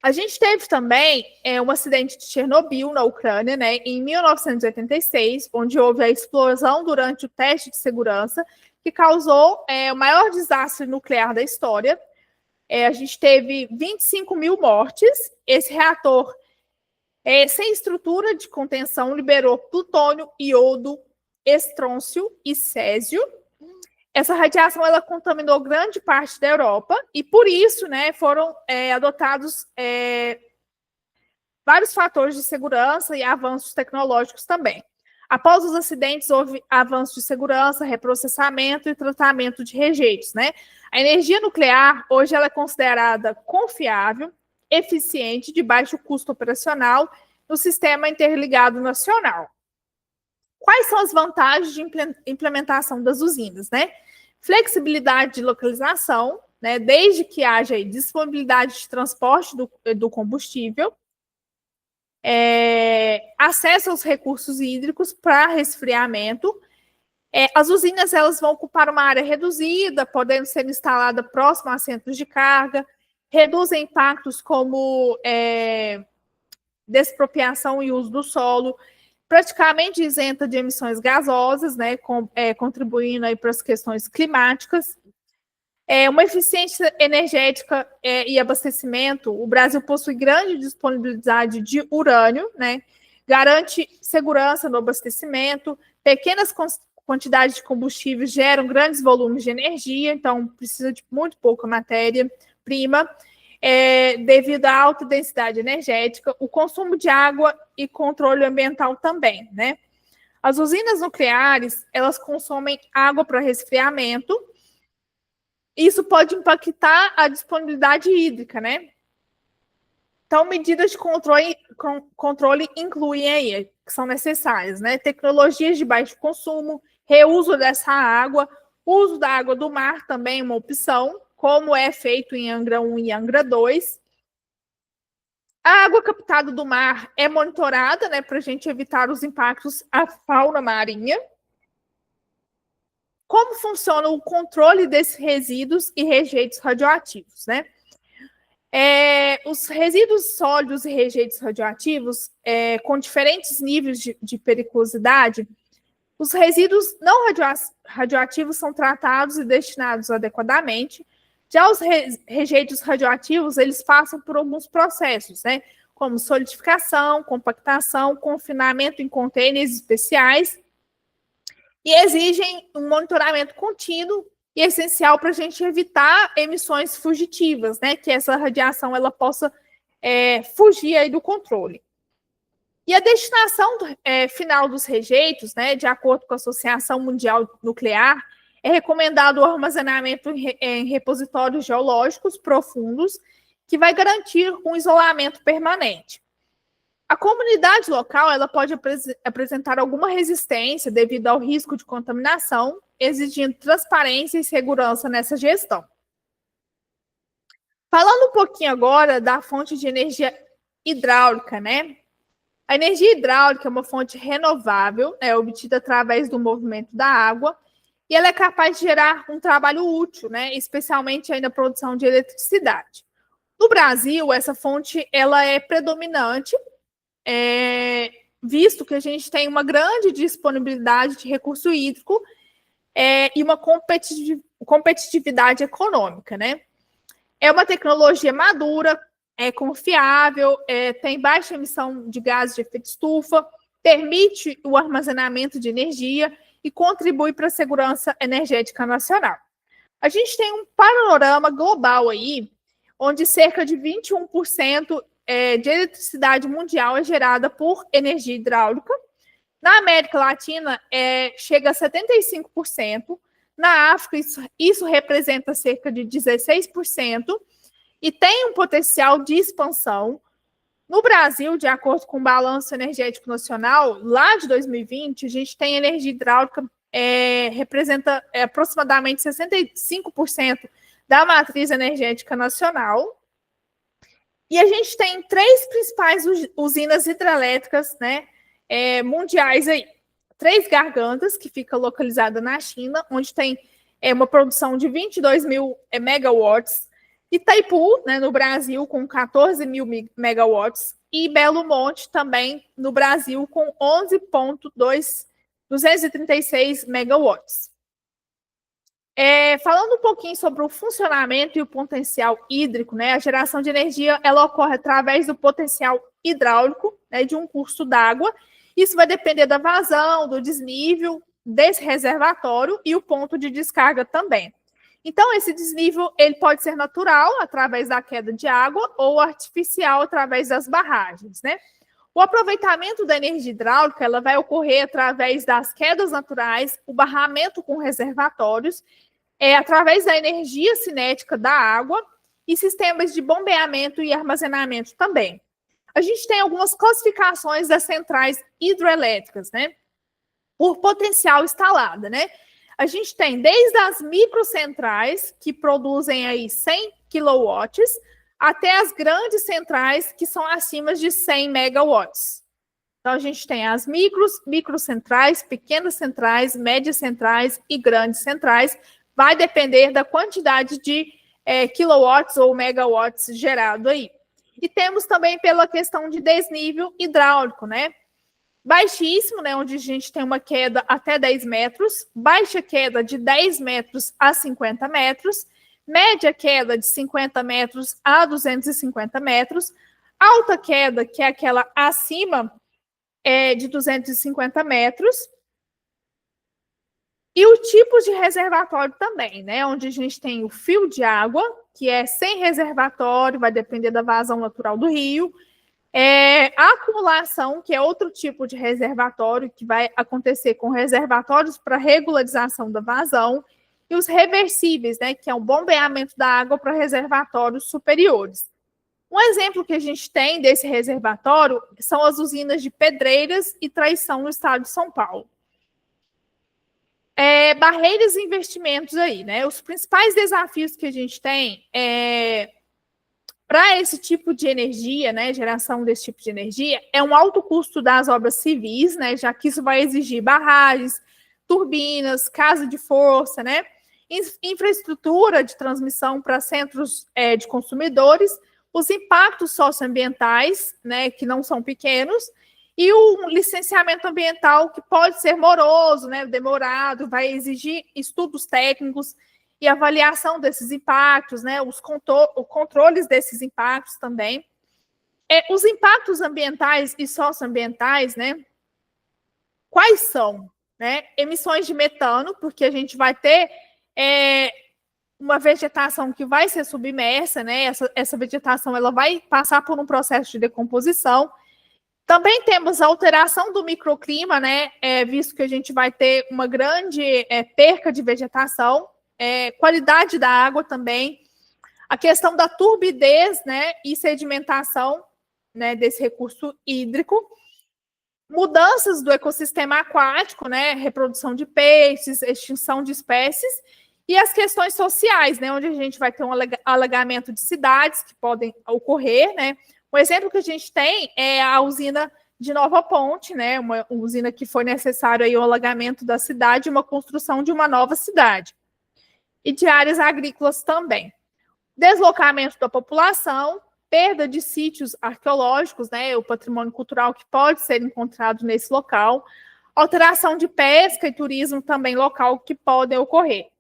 A gente teve também um acidente de Chernobyl, na Ucrânia, né, em 1986, onde houve a explosão durante o teste de segurança, que causou o maior desastre nuclear da história. A gente teve 25 mil mortes. Esse reator, sem estrutura de contenção, liberou plutônio, iodo, estrôncio e césio. Essa radiação ela contaminou grande parte da Europa e, por isso, né, foram adotados vários fatores de segurança e avanços tecnológicos também. Após os acidentes, houve avanço de segurança, reprocessamento e tratamento de rejeitos. Né? A energia nuclear, hoje, ela é considerada confiável, eficiente, de baixo custo operacional no sistema interligado nacional. Quais são as vantagens de implementação das usinas, né? Flexibilidade de localização, né? Desde que haja aí disponibilidade de transporte do combustível, acesso aos recursos hídricos para resfriamento. As usinas elas vão ocupar uma área reduzida, podendo ser instalada próximo a centros de carga, reduzem impactos como despropriação e uso do solo, praticamente isenta de emissões gasosas, né, contribuindo aí para as questões climáticas. Uma eficiência energética e abastecimento. O Brasil possui grande disponibilidade de urânio, né, garante segurança no abastecimento, pequenas quantidades de combustível geram grandes volumes de energia, então precisa de muito pouca matéria-prima. Devido à alta densidade energética, o consumo de água e controle ambiental também, né? As usinas nucleares, elas consomem água para resfriamento. Isso pode impactar a disponibilidade hídrica, né? Então, medidas de controle incluem aí, que são necessárias, né? Tecnologias de baixo consumo, reuso dessa água, uso da água do mar também é uma opção, como é feito em Angra 1 e Angra 2. A água captada do mar é monitorada, né, para a gente evitar os impactos à fauna marinha. Como funciona o controle desses resíduos e rejeitos radioativos, né? Os resíduos sólidos e rejeitos radioativos, com diferentes níveis de periculosidade, os resíduos não radioativos são tratados e destinados adequadamente. Já os rejeitos radioativos, eles passam por alguns processos, né? Como solidificação, compactação, confinamento em contêineres especiais, e exigem um monitoramento contínuo e essencial para a gente evitar emissões fugitivas, né? Que essa radiação ela possa fugir aí do controle. E a destinação final dos rejeitos, né, de acordo com a Associação Mundial Nuclear, é recomendado o armazenamento em repositórios geológicos profundos, que vai garantir um isolamento permanente. A comunidade local ela pode apresentar alguma resistência devido ao risco de contaminação, exigindo transparência e segurança nessa gestão. Falando um pouquinho agora da fonte de energia hidráulica, né? A energia hidráulica é uma fonte renovável, obtida através do movimento da água, e ela é capaz de gerar um trabalho útil, né? Especialmente aí na produção de eletricidade. No Brasil, essa fonte ela é predominante, visto que a gente tem uma grande disponibilidade de recurso hídrico e uma competitividade econômica, né? É uma tecnologia madura, é confiável, tem baixa emissão de gases de efeito estufa, permite o armazenamento de energia e contribui para a segurança energética nacional. A gente tem um panorama global aí, onde cerca de 21% de eletricidade mundial é gerada por energia hidráulica. Na América Latina, chega a 75%. Na África, isso representa cerca de 16%. E tem um potencial de expansão. No Brasil, de acordo com o Balanço Energético Nacional, lá de 2020, a gente tem energia hidráulica, representa aproximadamente 65% da matriz energética nacional. E a gente tem 3 principais usinas hidrelétricas, né, mundiais aí. 3 Gargantas, que fica localizada na China, onde tem uma produção de 22 mil megawatts. Itaipu, né, no Brasil, com 14 mil megawatts, e Belo Monte, também no Brasil, com 11,236 megawatts. Falando um pouquinho sobre o funcionamento e o potencial hídrico, né, a geração de energia ela ocorre através do potencial hidráulico, né, de um curso d'água. Isso vai depender da vazão, do desnível desse reservatório e o ponto de descarga também. Então, esse desnível ele pode ser natural, através da queda de água, ou artificial, através das barragens, né? O aproveitamento da energia hidráulica ela vai ocorrer através das quedas naturais, o barramento com reservatórios, através da energia cinética da água e sistemas de bombeamento e armazenamento também. A gente tem algumas classificações das centrais hidroelétricas, né? Por potencial instalada, né? A gente tem desde as microcentrais, que produzem aí 100 quilowatts, até as grandes centrais, que são acima de 100 megawatts. Então, a gente tem as microcentrais, pequenas centrais, médias centrais e grandes centrais. Vai depender da quantidade de quilowatts ou megawatts gerado aí. E temos também pela questão de desnível hidráulico, né? Baixíssimo, né, onde a gente tem uma queda até 10 metros, baixa queda de 10 metros a 50 metros, média queda de 50 metros a 250 metros, alta queda, que é aquela acima de 250 metros, e o tipo de reservatório também, né, onde a gente tem o fio de água, que é sem reservatório, vai depender da vazão natural do rio, a acumulação, que é outro tipo de reservatório, que vai acontecer com reservatórios para regularização da vazão, e os reversíveis, né, que é o bombeamento da água para reservatórios superiores. Um exemplo que a gente tem desse reservatório são as usinas de Pedreiras e Traição no estado de São Paulo. Barreiras e investimentos aí, né? Os principais desafios que a gente tem para esse tipo de energia, né, geração desse tipo de energia, é um alto custo das obras civis, né, já que isso vai exigir barragens, turbinas, casa de força, né, infraestrutura de transmissão para centros de consumidores, os impactos socioambientais, né, que não são pequenos, e o licenciamento ambiental que pode ser moroso, né, demorado, vai exigir estudos técnicos e avaliação desses impactos, né, os controles desses impactos também. Os impactos ambientais e socioambientais, né, quais são? Né? Emissões de metano, porque a gente vai ter uma vegetação que vai ser submersa, né? Essa vegetação ela vai passar por um processo de decomposição. Também temos a alteração do microclima, né? Visto que a gente vai ter uma grande perca de vegetação, qualidade da água também, a questão da turbidez, né? E sedimentação, né? Desse recurso hídrico, mudanças do ecossistema aquático, né? Reprodução de peixes, extinção de espécies. E as questões sociais, né, onde a gente vai ter um alagamento de cidades que podem ocorrer, né? Um exemplo que a gente tem é a usina de Nova Ponte, né? Uma usina que foi necessário aí o alagamento da cidade e uma construção de uma nova cidade. E de áreas agrícolas também. Deslocamento da população, perda de sítios arqueológicos, né? O patrimônio cultural que pode ser encontrado nesse local. Alteração de pesca e turismo também local que podem ocorrer.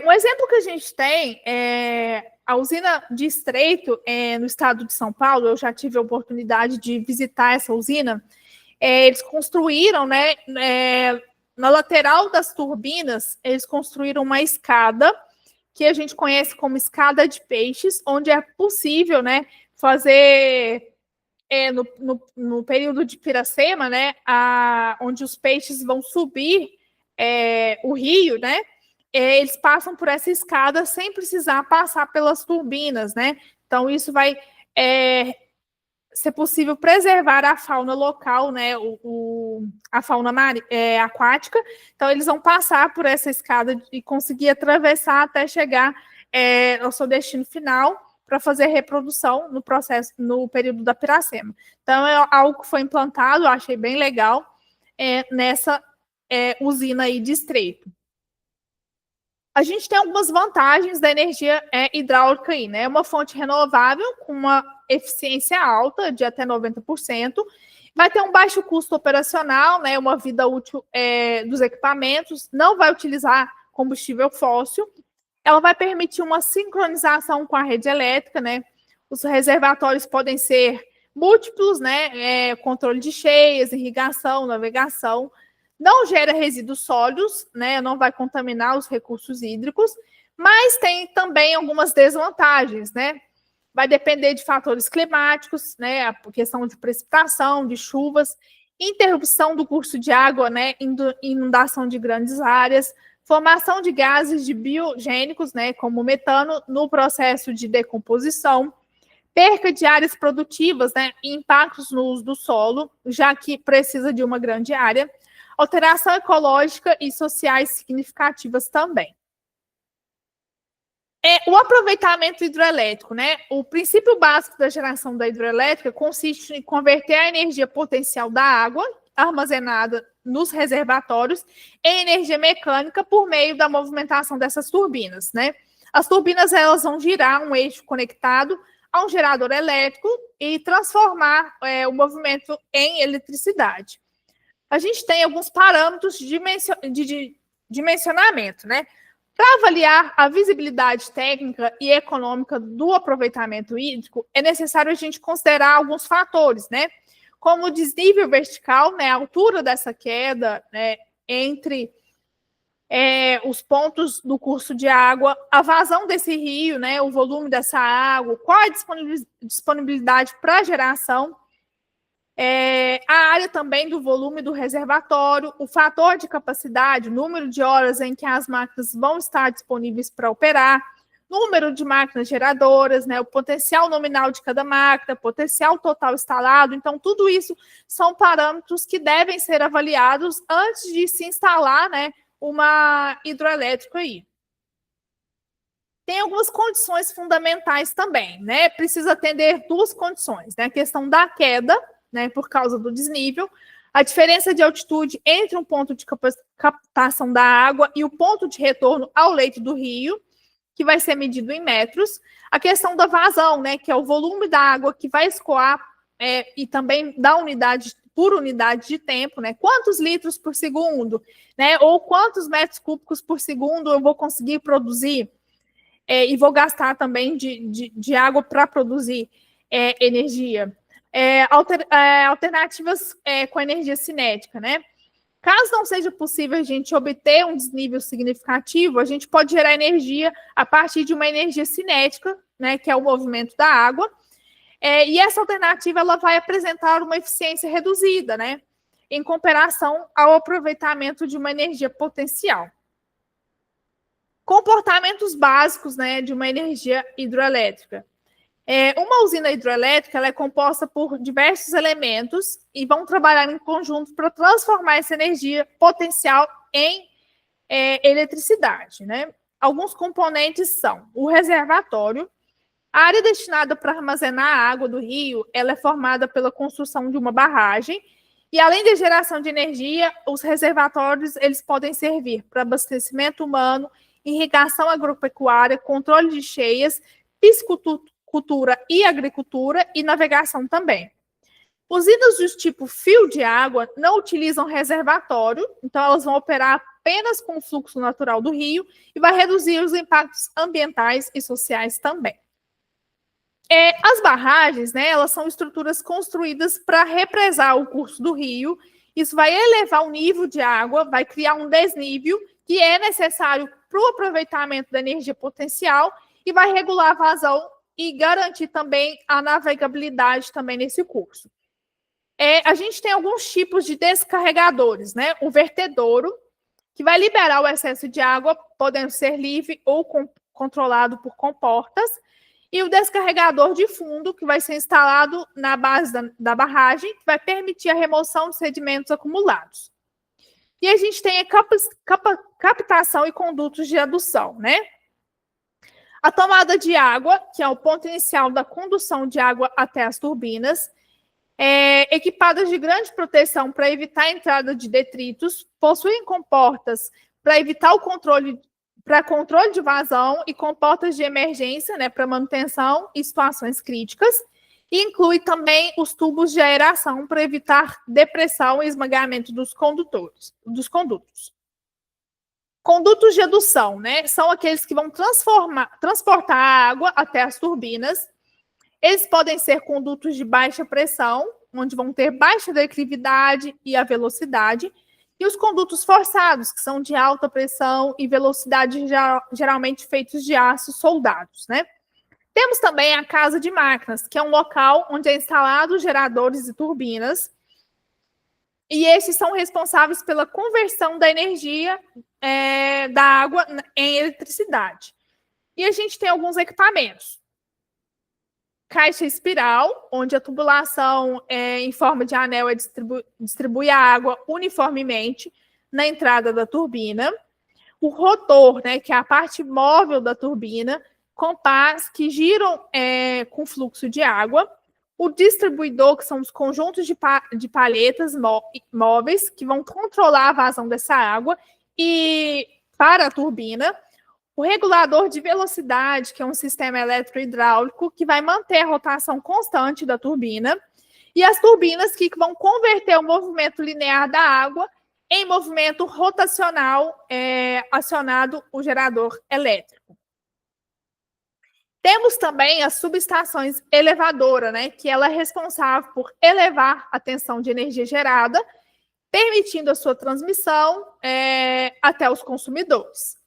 Um exemplo que a gente tem é a usina de Estreito, no estado de São Paulo. Eu já tive a oportunidade de visitar essa usina. Eles construíram, né, na lateral das turbinas, eles construíram uma escada, que a gente conhece como escada de peixes, onde é possível, né, fazer, no período de Piracema, né, onde os peixes vão subir o rio, né, eles passam por essa escada sem precisar passar pelas turbinas, né? Então, isso vai ser possível preservar a fauna local, né? A fauna aquática. Então, eles vão passar por essa escada e conseguir atravessar até chegar ao seu destino final para fazer reprodução no processo, no período da Piracema. Então, é algo que foi implantado, eu achei bem legal, nessa usina aí de Estreito. A gente tem algumas vantagens da energia hidráulica aí, né? É uma fonte renovável com uma eficiência alta, de até 90%, vai ter um baixo custo operacional, né? Uma vida útil dos equipamentos, não vai utilizar combustível fóssil, ela vai permitir uma sincronização com a rede elétrica, né? Os reservatórios podem ser múltiplos, né? Controle de cheias, irrigação, navegação. Não gera resíduos sólidos, né? Não vai contaminar os recursos hídricos, mas tem também algumas desvantagens, né? Vai depender de fatores climáticos, né? A questão de precipitação, de chuvas, interrupção do curso de água, né? Inundação de grandes áreas, formação de gases de biogênicos, né? Como metano, no processo de decomposição, perca de áreas produtivas, né? E impactos no uso do solo, já que precisa de uma grande área. Alteração ecológica e sociais significativas também. O aproveitamento hidroelétrico, né? O princípio básico da geração da hidroelétrica consiste em converter a energia potencial da água armazenada nos reservatórios em energia mecânica por meio da movimentação dessas turbinas, né? As turbinas elas vão girar um eixo conectado a um gerador elétrico e transformar o movimento em eletricidade. A gente tem alguns parâmetros de dimensionamento, né? Para avaliar a visibilidade técnica e econômica do aproveitamento hídrico, é necessário a gente considerar alguns fatores, né? Como o desnível vertical, né? A altura dessa queda, né? Entre os pontos do curso de água, a vazão desse rio, né? O volume dessa água, qual a disponibilidade para geração, a área também do volume do reservatório, o fator de capacidade, o número de horas em que as máquinas vão estar disponíveis para operar, número de máquinas geradoras, né, o potencial nominal de cada máquina, potencial total instalado. Então, tudo isso são parâmetros que devem ser avaliados antes de se instalar, né, uma hidroelétrica aí. Tem algumas condições fundamentais também, né? Precisa atender duas condições, né? A questão da queda, né, por causa do desnível, a diferença de altitude entre um ponto de captação da água e o ponto de retorno ao leito do rio, que vai ser medido em metros, a questão da vazão, né, que é o volume da água que vai escoar, e também da unidade, por unidade de tempo, né, quantos litros por segundo, né, ou quantos metros cúbicos por segundo eu vou conseguir produzir, e vou gastar também de água para produzir energia. Alternativas com energia cinética, né? Caso não seja possível a gente obter um desnível significativo, a gente pode gerar energia a partir de uma energia cinética, né, que é o movimento da água, e essa alternativa ela vai apresentar uma eficiência reduzida, né, em comparação ao aproveitamento de uma energia potencial. Comportamentos básicos, né, de uma energia hidroelétrica. Uma usina hidroelétrica ela é composta por diversos elementos e vão trabalhar em conjunto para transformar essa energia potencial em eletricidade, né? Alguns componentes são o reservatório. A área destinada para armazenar a água do rio ela é formada pela construção de uma barragem e, além da geração de energia, os reservatórios eles podem servir para abastecimento humano, irrigação agropecuária, controle de cheias, piscicultura e agricultura e navegação também. Usinas do tipo fio de água não utilizam reservatório, então elas vão operar apenas com o fluxo natural do rio e vai reduzir os impactos ambientais e sociais também. As barragens, né, elas são estruturas construídas para represar o curso do rio. Isso vai elevar o nível de água, vai criar um desnível que é necessário para o aproveitamento da energia potencial e vai regular a vazão e garantir também a navegabilidade também nesse curso. A gente tem alguns tipos de descarregadores, né? O vertedouro, que vai liberar o excesso de água, podendo ser livre ou controlado por comportas, e o descarregador de fundo, que vai ser instalado na base da barragem, que vai permitir a remoção de sedimentos acumulados. E a gente tem a captação e condutos de adução, né? A tomada de água, que é o ponto inicial da condução de água até as turbinas, equipadas de grande proteção para evitar a entrada de detritos, possuem comportas para evitar o controle de vazão e comportas de emergência, né, para manutenção e situações críticas. E inclui também os tubos de aeração para evitar depressão e esmagamento dos condutos. Condutos de adução, né, são aqueles que vão transportar a água até as turbinas. Eles podem ser condutos de baixa pressão, onde vão ter baixa declividade e a velocidade, e os condutos forçados, que são de alta pressão e velocidade, geralmente feitos de aço soldados, né? Temos também a casa de máquinas, que é um local onde é instalado geradores e turbinas, e esses são responsáveis pela conversão da energia da água em eletricidade. E a gente tem alguns equipamentos. Caixa espiral, onde a tubulação em forma de anel distribui a água uniformemente na entrada da turbina. O rotor, né, que é a parte móvel da turbina, com pás que giram com fluxo de água. O distribuidor, que são os conjuntos de palhetas móveis, que vão controlar a vazão dessa água e para a turbina. O regulador de velocidade, que é um sistema eletrohidráulico que vai manter a rotação constante da turbina, e as turbinas que vão converter o movimento linear da água em movimento rotacional acionado o gerador elétrico. Temos também as subestações elevadoras, né, que ela é responsável por elevar a tensão de energia gerada, permitindo a sua transmissão até os consumidores.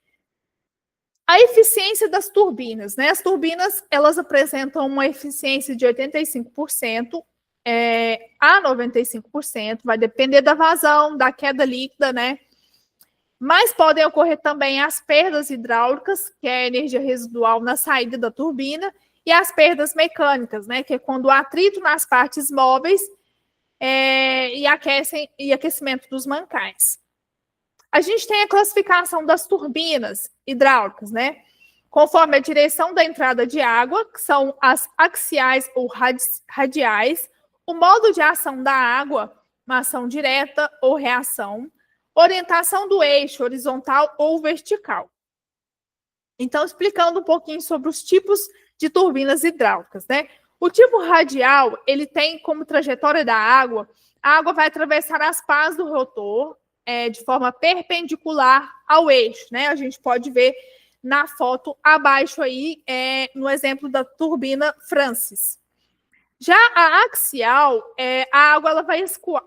A eficiência das turbinas, né? As turbinas, elas apresentam uma eficiência de 85% a 95%, vai depender da vazão, da queda líquida, né? Mas podem ocorrer também as perdas hidráulicas, que é a energia residual na saída da turbina, e as perdas mecânicas, né, que é quando o atrito nas partes móveis e aquecimento dos mancais. A gente tem a classificação das turbinas hidráulicas, né? Conforme a direção da entrada de água, que são as axiais ou radiais, o modo de ação da água, uma ação direta ou reação, orientação do eixo horizontal ou vertical. Então, explicando um pouquinho sobre os tipos de turbinas hidráulicas, né? O tipo radial, ele tem como trajetória da água, a água vai atravessar as pás do rotor de forma perpendicular ao eixo, né? A gente pode ver na foto abaixo aí, no exemplo da turbina Francis. Já a axial, a água ela vai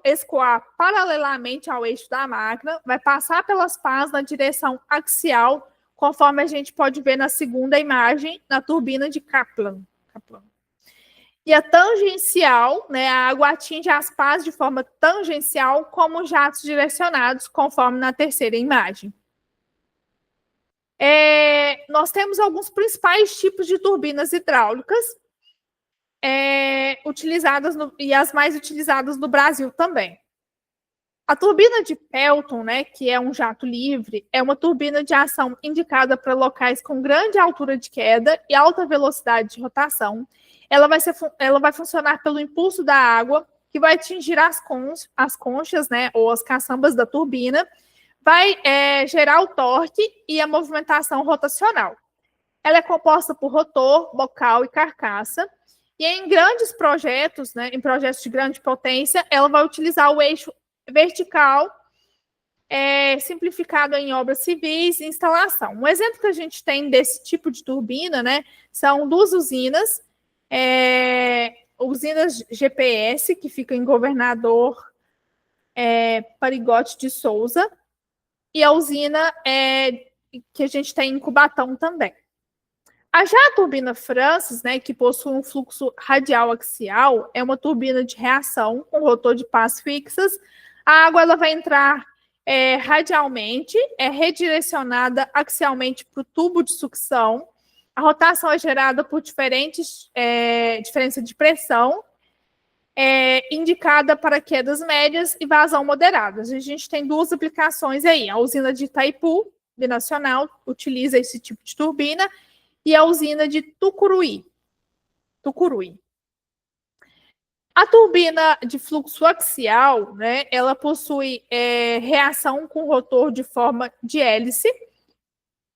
escoar paralelamente ao eixo da máquina, vai passar pelas pás na direção axial, conforme a gente pode ver na segunda imagem, na turbina de Kaplan. E a tangencial, né, a água atinge as pás de forma tangencial, como jatos direcionados, conforme na terceira imagem. Nós temos alguns principais tipos de turbinas hidráulicas, utilizadas e as mais utilizadas no Brasil também. A turbina de Pelton, né, que é um jato livre, é uma turbina de ação indicada para locais com grande altura de queda e alta velocidade de rotação. Ela vai funcionar pelo impulso da água, que vai atingir as conchas, né, ou as caçambas da turbina, vai gerar o torque e a movimentação rotacional. Ela é composta por rotor, bocal e carcaça. E em grandes projetos, né, em projetos de grande potência, ela vai utilizar o eixo vertical, simplificado em obras civis e instalação. Um exemplo que a gente tem desse tipo de turbina, né, são duas usinas, usinas GPS, que fica em Governador Parigote de Souza, e a usina que a gente tem em Cubatão também. Já a turbina Francis, né, que possui um fluxo radial axial, é uma turbina de reação com rotor de pás fixas. A água ela vai entrar radialmente, é redirecionada axialmente para o tubo de sucção. A rotação é gerada por diferença de pressão, indicada para quedas médias e vazão moderadas. A gente tem duas aplicações aí. A usina de Itaipu, binacional, utiliza esse tipo de turbina, e a usina de Tucuruí. A turbina de fluxo axial, né, ela possui reação com rotor de forma de hélice,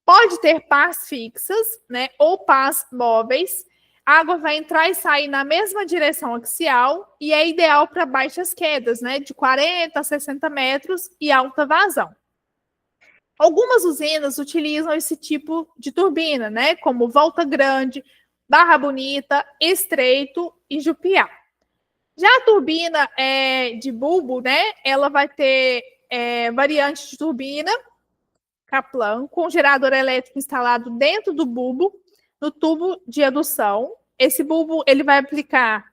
pode ter pás fixas, né, ou pás móveis. A água vai entrar e sair na mesma direção axial e é ideal para baixas quedas, né, de 40 a 60 metros e alta vazão. Algumas usinas utilizam esse tipo de turbina, né, como Volta Grande, Barra Bonita, Estreito e Jupiá. Já a turbina de bulbo, né, ela vai ter variante de turbina, Kaplan, com gerador elétrico instalado dentro do bulbo, no tubo de adução. Esse bulbo ele vai aplicar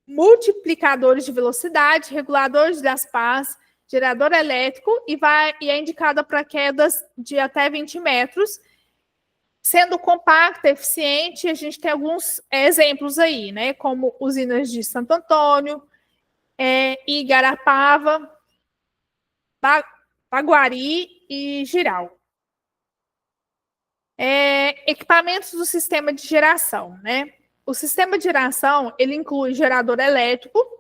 multiplicadores de velocidade, reguladores das pás, gerador elétrico e é indicada para quedas de até 20 metros, sendo compacta, eficiente. A gente tem alguns exemplos aí, né, como usinas de Santo Antônio, Igarapava, Baguari e Giral. Equipamentos do sistema de geração, né? O sistema de geração, ele inclui gerador elétrico,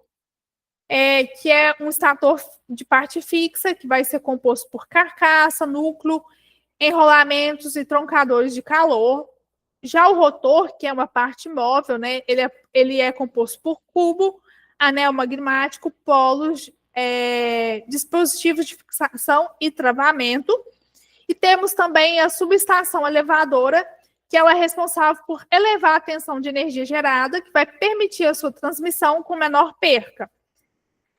que é um estator de parte fixa, que vai ser composto por carcaça, núcleo, enrolamentos e troncadores de calor. Já o rotor, que é uma parte móvel, né, ele é composto por cubo, anel magmático, polos, dispositivos de fixação e travamento. E temos também a subestação elevadora, que ela é responsável por elevar a tensão de energia gerada, que vai permitir a sua transmissão com menor perca.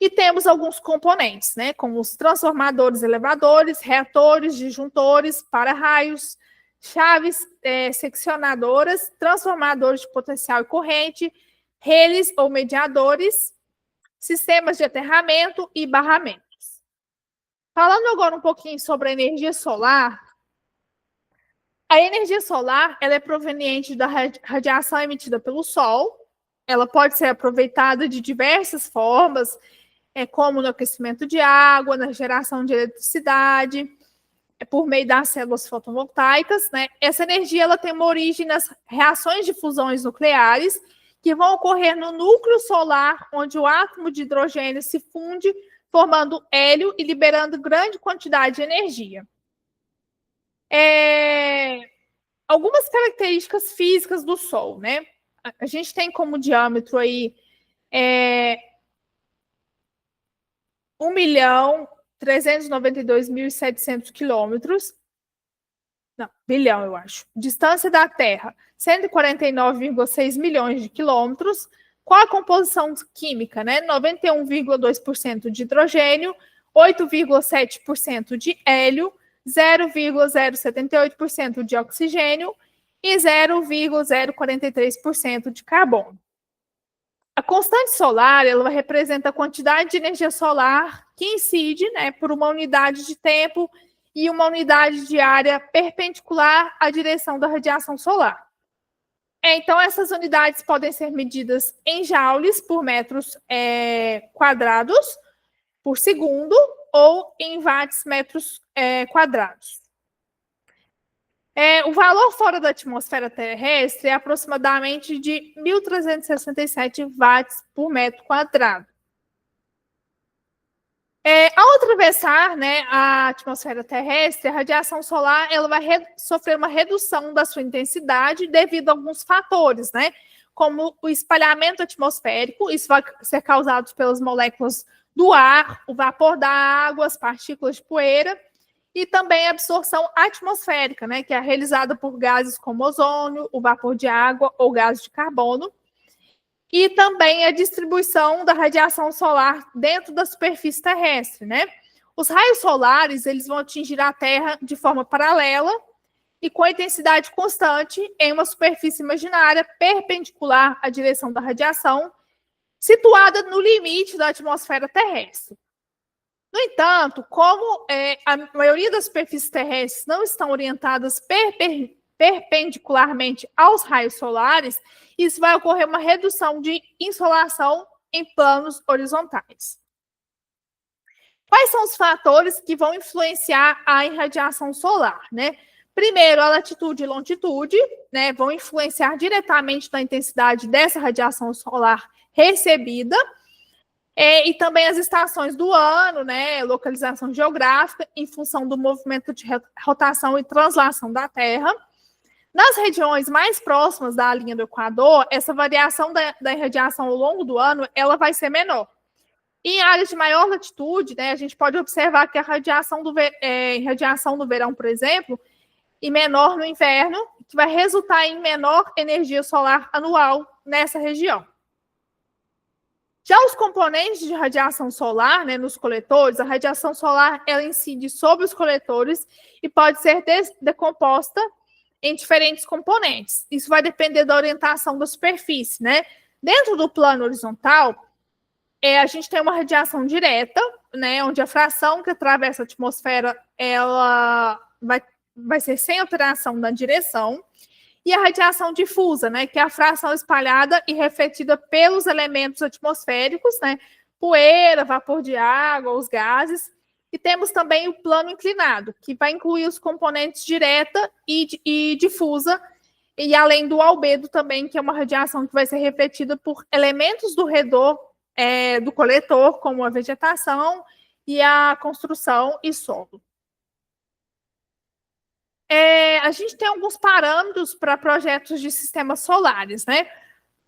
E temos alguns componentes, né, como os transformadores elevadores, reatores, disjuntores, para-raios, chaves seccionadoras, transformadores de potencial e corrente, relés ou mediadores, sistemas de aterramento e barramentos. Falando agora um pouquinho sobre a energia solar, a energia solar ela é proveniente da radiação emitida pelo Sol. Ela pode ser aproveitada de diversas formas, como no aquecimento de água, na geração de eletricidade, por meio das células fotovoltaicas, né? Essa energia ela tem uma origem nas reações de fusões nucleares que vão ocorrer no núcleo solar, onde o átomo de hidrogênio se funde, formando hélio e liberando grande quantidade de energia. Algumas características físicas do Sol, né? A gente tem como diâmetro aí 1.392.700 quilômetros. Não, bilhão, eu acho. Distância da Terra, 149,6 milhões de quilômetros. Qual a composição química, né? 91,2% de hidrogênio, 8,7% de hélio, 0,078% de oxigênio e 0,043% de carbono. A constante solar ela representa a quantidade de energia solar que incide, né, por uma unidade de tempo e uma unidade de área perpendicular à direção da radiação solar. Então, essas unidades podem ser medidas em joules por metros quadrados por segundo ou em watts metros quadrados. O valor fora da atmosfera terrestre é aproximadamente de 1.367 watts por metro quadrado. Ao atravessar, né, a atmosfera terrestre, a radiação solar ela vai sofrer uma redução da sua intensidade devido a alguns fatores, né, como o espalhamento atmosférico, isso vai ser causado pelas moléculas do ar, o vapor da água, as partículas de poeira, e também a absorção atmosférica, né, que é realizada por gases como ozônio, o vapor de água ou gás de carbono, e também a distribuição da radiação solar dentro da superfície terrestre, né? Os raios solares, eles vão atingir a Terra de forma paralela e com intensidade constante em uma superfície imaginária perpendicular à direção da radiação, situada no limite da atmosfera terrestre. No entanto, como a maioria das superfícies terrestres não estão orientadas perpendicularmente aos raios solares, isso vai ocorrer uma redução de insolação em planos horizontais. Quais são os fatores que vão influenciar a irradiação solar, né? Primeiro, a latitude e longitude, né, vão influenciar diretamente na intensidade dessa radiação solar recebida, e também as estações do ano, né, localização geográfica, em função do movimento de rotação e translação da Terra. Nas regiões mais próximas da linha do Equador, essa variação da irradiação ao longo do ano, ela vai ser menor. Em áreas de maior latitude, né, a gente pode observar que a radiação no verão, por exemplo, e menor no inverno, que vai resultar em menor energia solar anual nessa região. Já os componentes de radiação solar, né, nos coletores, a radiação solar ela incide sobre os coletores e pode ser decomposta em diferentes componentes. Isso vai depender da orientação da superfície, né? Dentro do plano horizontal, a gente tem uma radiação direta, né, onde a fração que atravessa a atmosfera ela vai ser sem alteração na direção. E a radiação difusa, né, que é a fração espalhada e refletida pelos elementos atmosféricos, né, poeira, vapor de água, os gases. E temos também o plano inclinado, que vai incluir os componentes direta e difusa, e além do albedo também, que é uma radiação que vai ser refletida por elementos do redor do coletor, como a vegetação e a construção e solo. A gente tem alguns parâmetros para projetos de sistemas solares, né?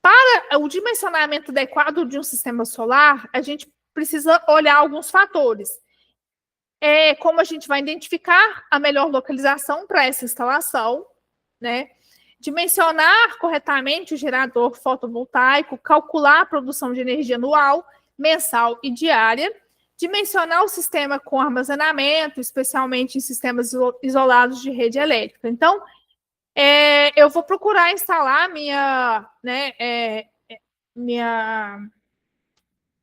Para o dimensionamento adequado de um sistema solar, a gente precisa olhar alguns fatores. Como a gente vai identificar a melhor localização para essa instalação, né? Dimensionar corretamente o gerador fotovoltaico, calcular a produção de energia anual, mensal e diária, dimensionar o sistema com armazenamento, especialmente em sistemas isolados de rede elétrica. Então, eu vou procurar instalar minha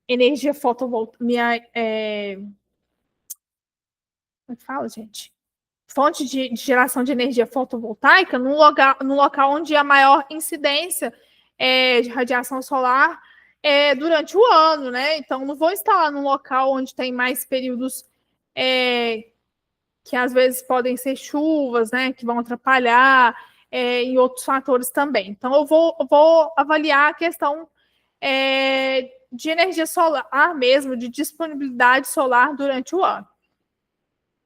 energia fotovoltaica, Como é que fala, gente? Fonte de geração de energia fotovoltaica no local onde há maior incidência de radiação solar durante o ano, né? Então, não vou instalar num local onde tem mais períodos que às vezes podem ser chuvas, né? Que vão atrapalhar, e outros fatores também. Então, eu vou avaliar a questão de energia solar mesmo, de disponibilidade solar durante o ano.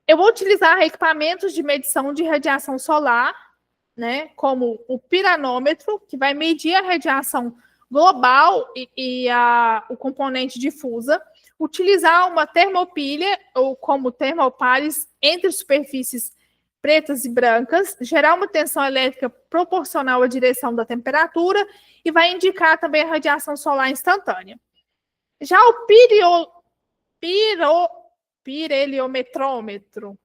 Eu vou utilizar equipamentos de medição de radiação solar, né, como o piranômetro, que vai medir a radiação global e o componente difusa, utilizar uma termopilha, ou como termopares, entre superfícies pretas e brancas, gerar uma tensão elétrica proporcional à direção da temperatura e vai indicar também a radiação solar instantânea. Já o pireliometrômetro,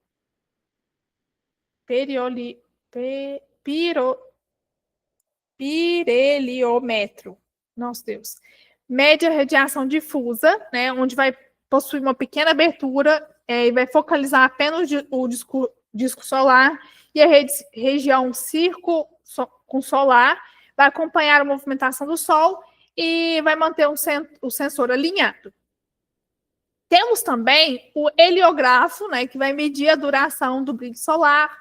pireliômetro, nossa Deus, mede a radiação difusa, né, onde vai possuir uma pequena abertura e vai focalizar apenas o disco solar e a região circo com solar, vai acompanhar a movimentação do Sol e vai manter o sensor alinhado. Temos também o heliógrafo, né, que vai medir a duração do brilho solar,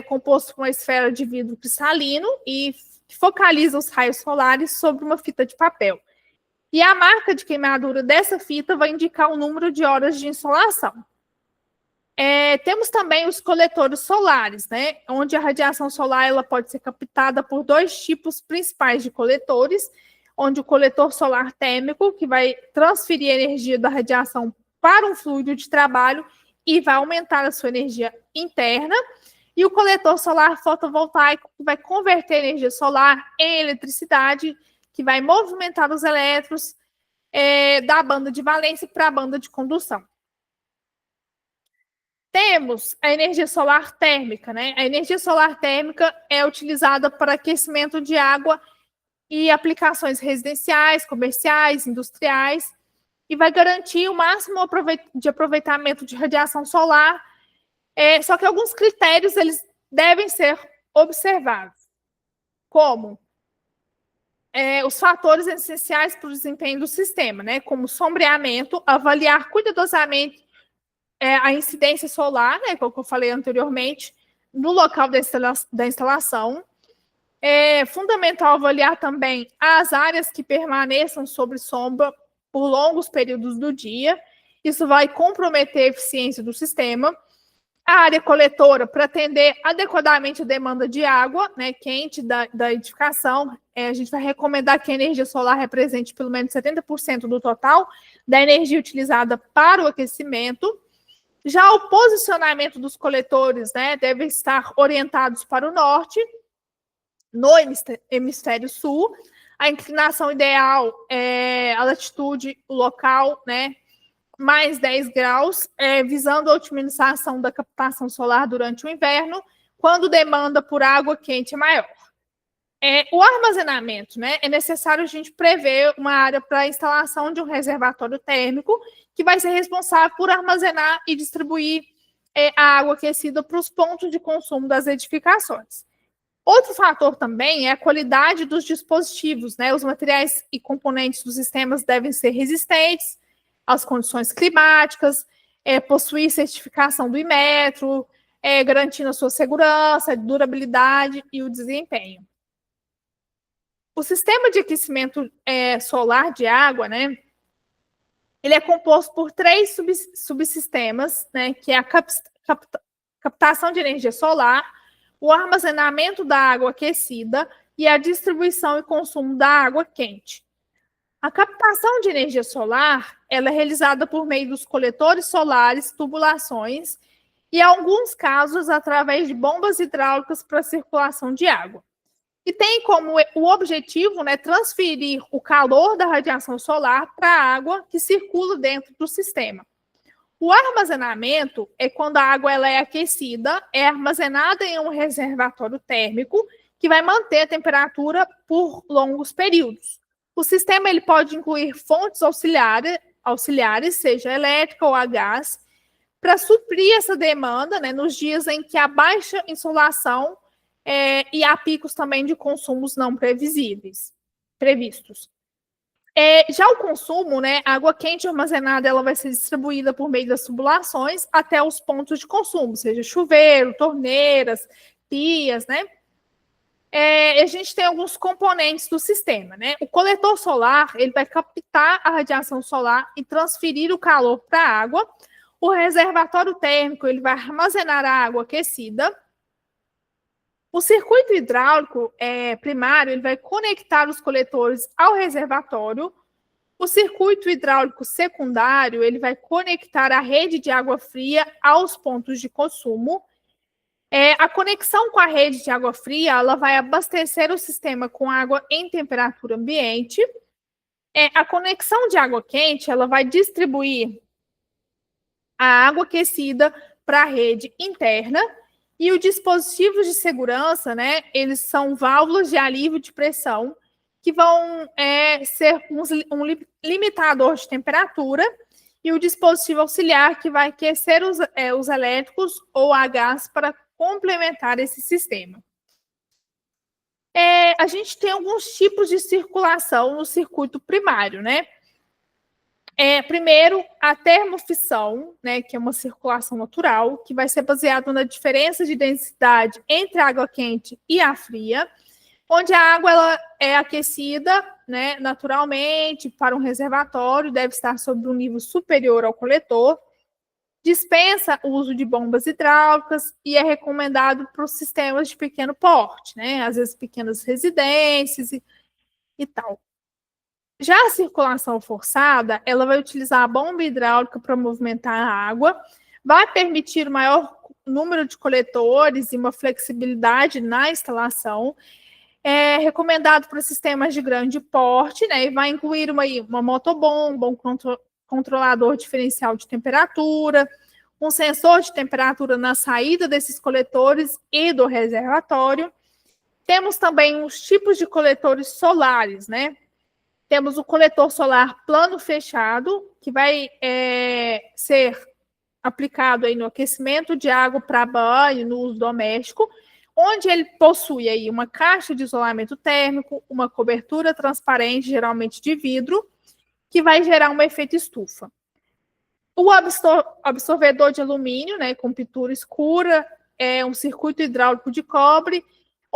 composto por uma esfera de vidro cristalino e focaliza os raios solares sobre uma fita de papel. E a marca de queimadura dessa fita vai indicar o número de horas de insolação. Temos também os coletores solares, né, onde a radiação solar ela pode ser captada por dois tipos principais de coletores, onde o coletor solar térmico, que vai transferir a energia da radiação para um fluido de trabalho e vai aumentar a sua energia interna, e o coletor solar fotovoltaico, que vai converter a energia solar em eletricidade, que vai movimentar os elétrons da banda de valência para a banda de condução. Temos a energia solar térmica, né? A energia solar térmica é utilizada para aquecimento de água e aplicações residenciais, comerciais, industriais, e vai garantir o máximo de aproveitamento de radiação solar, só que alguns critérios eles devem ser observados, como os fatores essenciais para o desempenho do sistema, né, como sombreamento, avaliar cuidadosamente a incidência solar, né, como eu falei anteriormente, no local da instalação. É fundamental avaliar também as áreas que permaneçam sob sombra por longos períodos do dia. Isso vai comprometer a eficiência do sistema. A área coletora, para atender adequadamente a demanda de água, né, quente da edificação, a gente vai recomendar que a energia solar represente pelo menos 70% do total da energia utilizada para o aquecimento. Já o posicionamento dos coletores, né, deve estar orientados para o norte, no hemisfério sul. A inclinação ideal é a latitude, o local, né, mais 10 graus, visando a otimização da captação solar durante o inverno, quando demanda por água quente é maior. O armazenamento, né, é necessário a gente prever uma área para a instalação de um reservatório térmico, que vai ser responsável por armazenar e distribuir a água aquecida para os pontos de consumo das edificações. Outro fator também é a qualidade dos dispositivos, né? Os materiais e componentes dos sistemas devem ser resistentes às condições climáticas, possuir certificação do Inmetro, garantindo a sua segurança, durabilidade e o desempenho. O sistema de aquecimento solar de água, né? Ele é composto por 3 subsistemas, né? Que é a captação de energia solar, o armazenamento da água aquecida e a distribuição e consumo da água quente. A captação de energia solar ela é realizada por meio dos coletores solares, tubulações e, em alguns casos, através de bombas hidráulicas para circulação de água. E tem como o objetivo, né, transferir o calor da radiação solar para a água que circula dentro do sistema. O armazenamento é quando a água ela é aquecida, é armazenada em um reservatório térmico que vai manter a temperatura por longos períodos. O sistema ele pode incluir fontes auxiliares, seja elétrica ou a gás, para suprir essa demanda, né, nos dias em que há baixa insolação e há picos também de consumos não previstos. Já o consumo, né, a água quente armazenada, ela vai ser distribuída por meio das tubulações até os pontos de consumo, seja chuveiro, torneiras, pias, né? A gente tem alguns componentes do sistema, né? O coletor solar, ele vai captar a radiação solar e transferir o calor para a água. O reservatório térmico, ele vai armazenar a água aquecida. O circuito hidráulico primário, ele vai conectar os coletores ao reservatório. O circuito hidráulico secundário, ele vai conectar a rede de água fria aos pontos de consumo. A conexão com a rede de água fria, ela vai abastecer o sistema com água em temperatura ambiente. A conexão de água quente, ela vai distribuir a água aquecida para a rede interna. E os dispositivos de segurança, né, eles são válvulas de alívio de pressão, que vão ser um limitador de temperatura, e o dispositivo auxiliar, que vai aquecer os elétricos ou a gás para complementar esse sistema. A gente tem alguns tipos de circulação no circuito primário, né? Primeiro, a termofissão, né, que é uma circulação natural, que vai ser baseada na diferença de densidade entre a água quente e a fria, onde a água ela é aquecida, né, naturalmente para um reservatório, deve estar sob um nível superior ao coletor, dispensa o uso de bombas hidráulicas e é recomendado para os sistemas de pequeno porte, né? Às vezes pequenas residências e tal. Já a circulação forçada, ela vai utilizar a bomba hidráulica para movimentar a água, vai permitir maior número de coletores e uma flexibilidade na instalação. É recomendado para sistemas de grande porte, né? E vai incluir uma motobomba, um controlador diferencial de temperatura, um sensor de temperatura na saída desses coletores e do reservatório. Temos também os tipos de coletores solares, né? Temos o coletor solar plano fechado, que vai ser aplicado aí no aquecimento de água para banho, no uso doméstico, onde ele possui aí uma caixa de isolamento térmico, uma cobertura transparente, geralmente de vidro, que vai gerar um efeito estufa. O absorvedor de alumínio, né, com pintura escura, é um circuito hidráulico de cobre,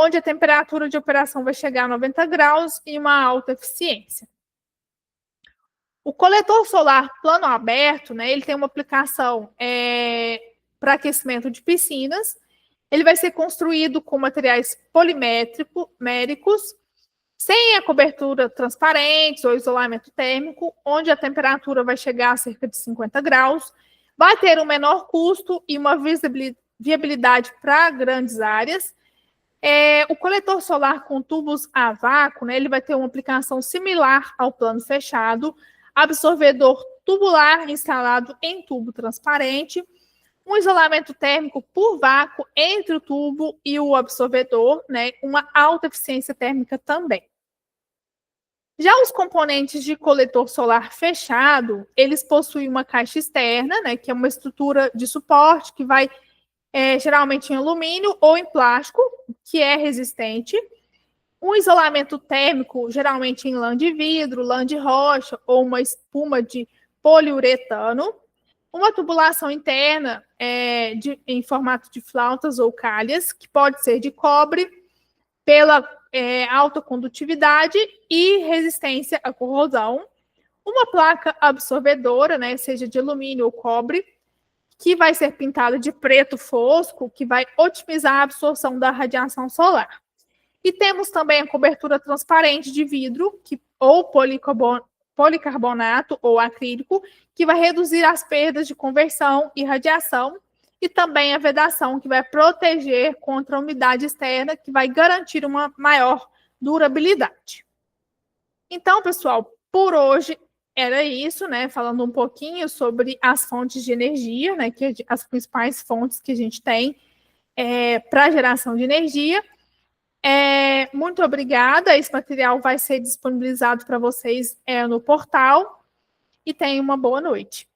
onde a temperatura de operação vai chegar a 90 graus e uma alta eficiência. O coletor solar plano aberto, né, ele tem uma aplicação para aquecimento de piscinas. Ele vai ser construído com materiais poliméricos, sem a cobertura transparente ou isolamento térmico, onde a temperatura vai chegar a cerca de 50 graus, vai ter um menor custo e uma viabilidade para grandes áreas. O coletor solar com tubos a vácuo, né, ele vai ter uma aplicação similar ao plano fechado, absorvedor tubular instalado em tubo transparente, um isolamento térmico por vácuo entre o tubo e o absorvedor, né, uma alta eficiência térmica também. Já os componentes de coletor solar fechado, eles possuem uma caixa externa, né, que é uma estrutura de suporte que vai geralmente em alumínio ou em plástico, que é resistente. Um isolamento térmico, geralmente em lã de vidro, lã de rocha ou uma espuma de poliuretano. Uma tubulação interna em formato de flautas ou calhas, que pode ser de cobre, pela alta condutividade e resistência à corrosão. Uma placa absorvedora, né, seja de alumínio ou cobre, que vai ser pintada de preto fosco, que vai otimizar a absorção da radiação solar. E temos também a cobertura transparente de vidro, ou policarbonato ou acrílico, que vai reduzir as perdas de conversão e radiação, e também a vedação, que vai proteger contra a umidade externa, que vai garantir uma maior durabilidade. Então, pessoal, por hoje era isso, né? Falando um pouquinho sobre as fontes de energia, né? Que as principais fontes que a gente tem para geração de energia. Muito obrigada. Esse material vai ser disponibilizado para vocês no portal. E tenham uma boa noite.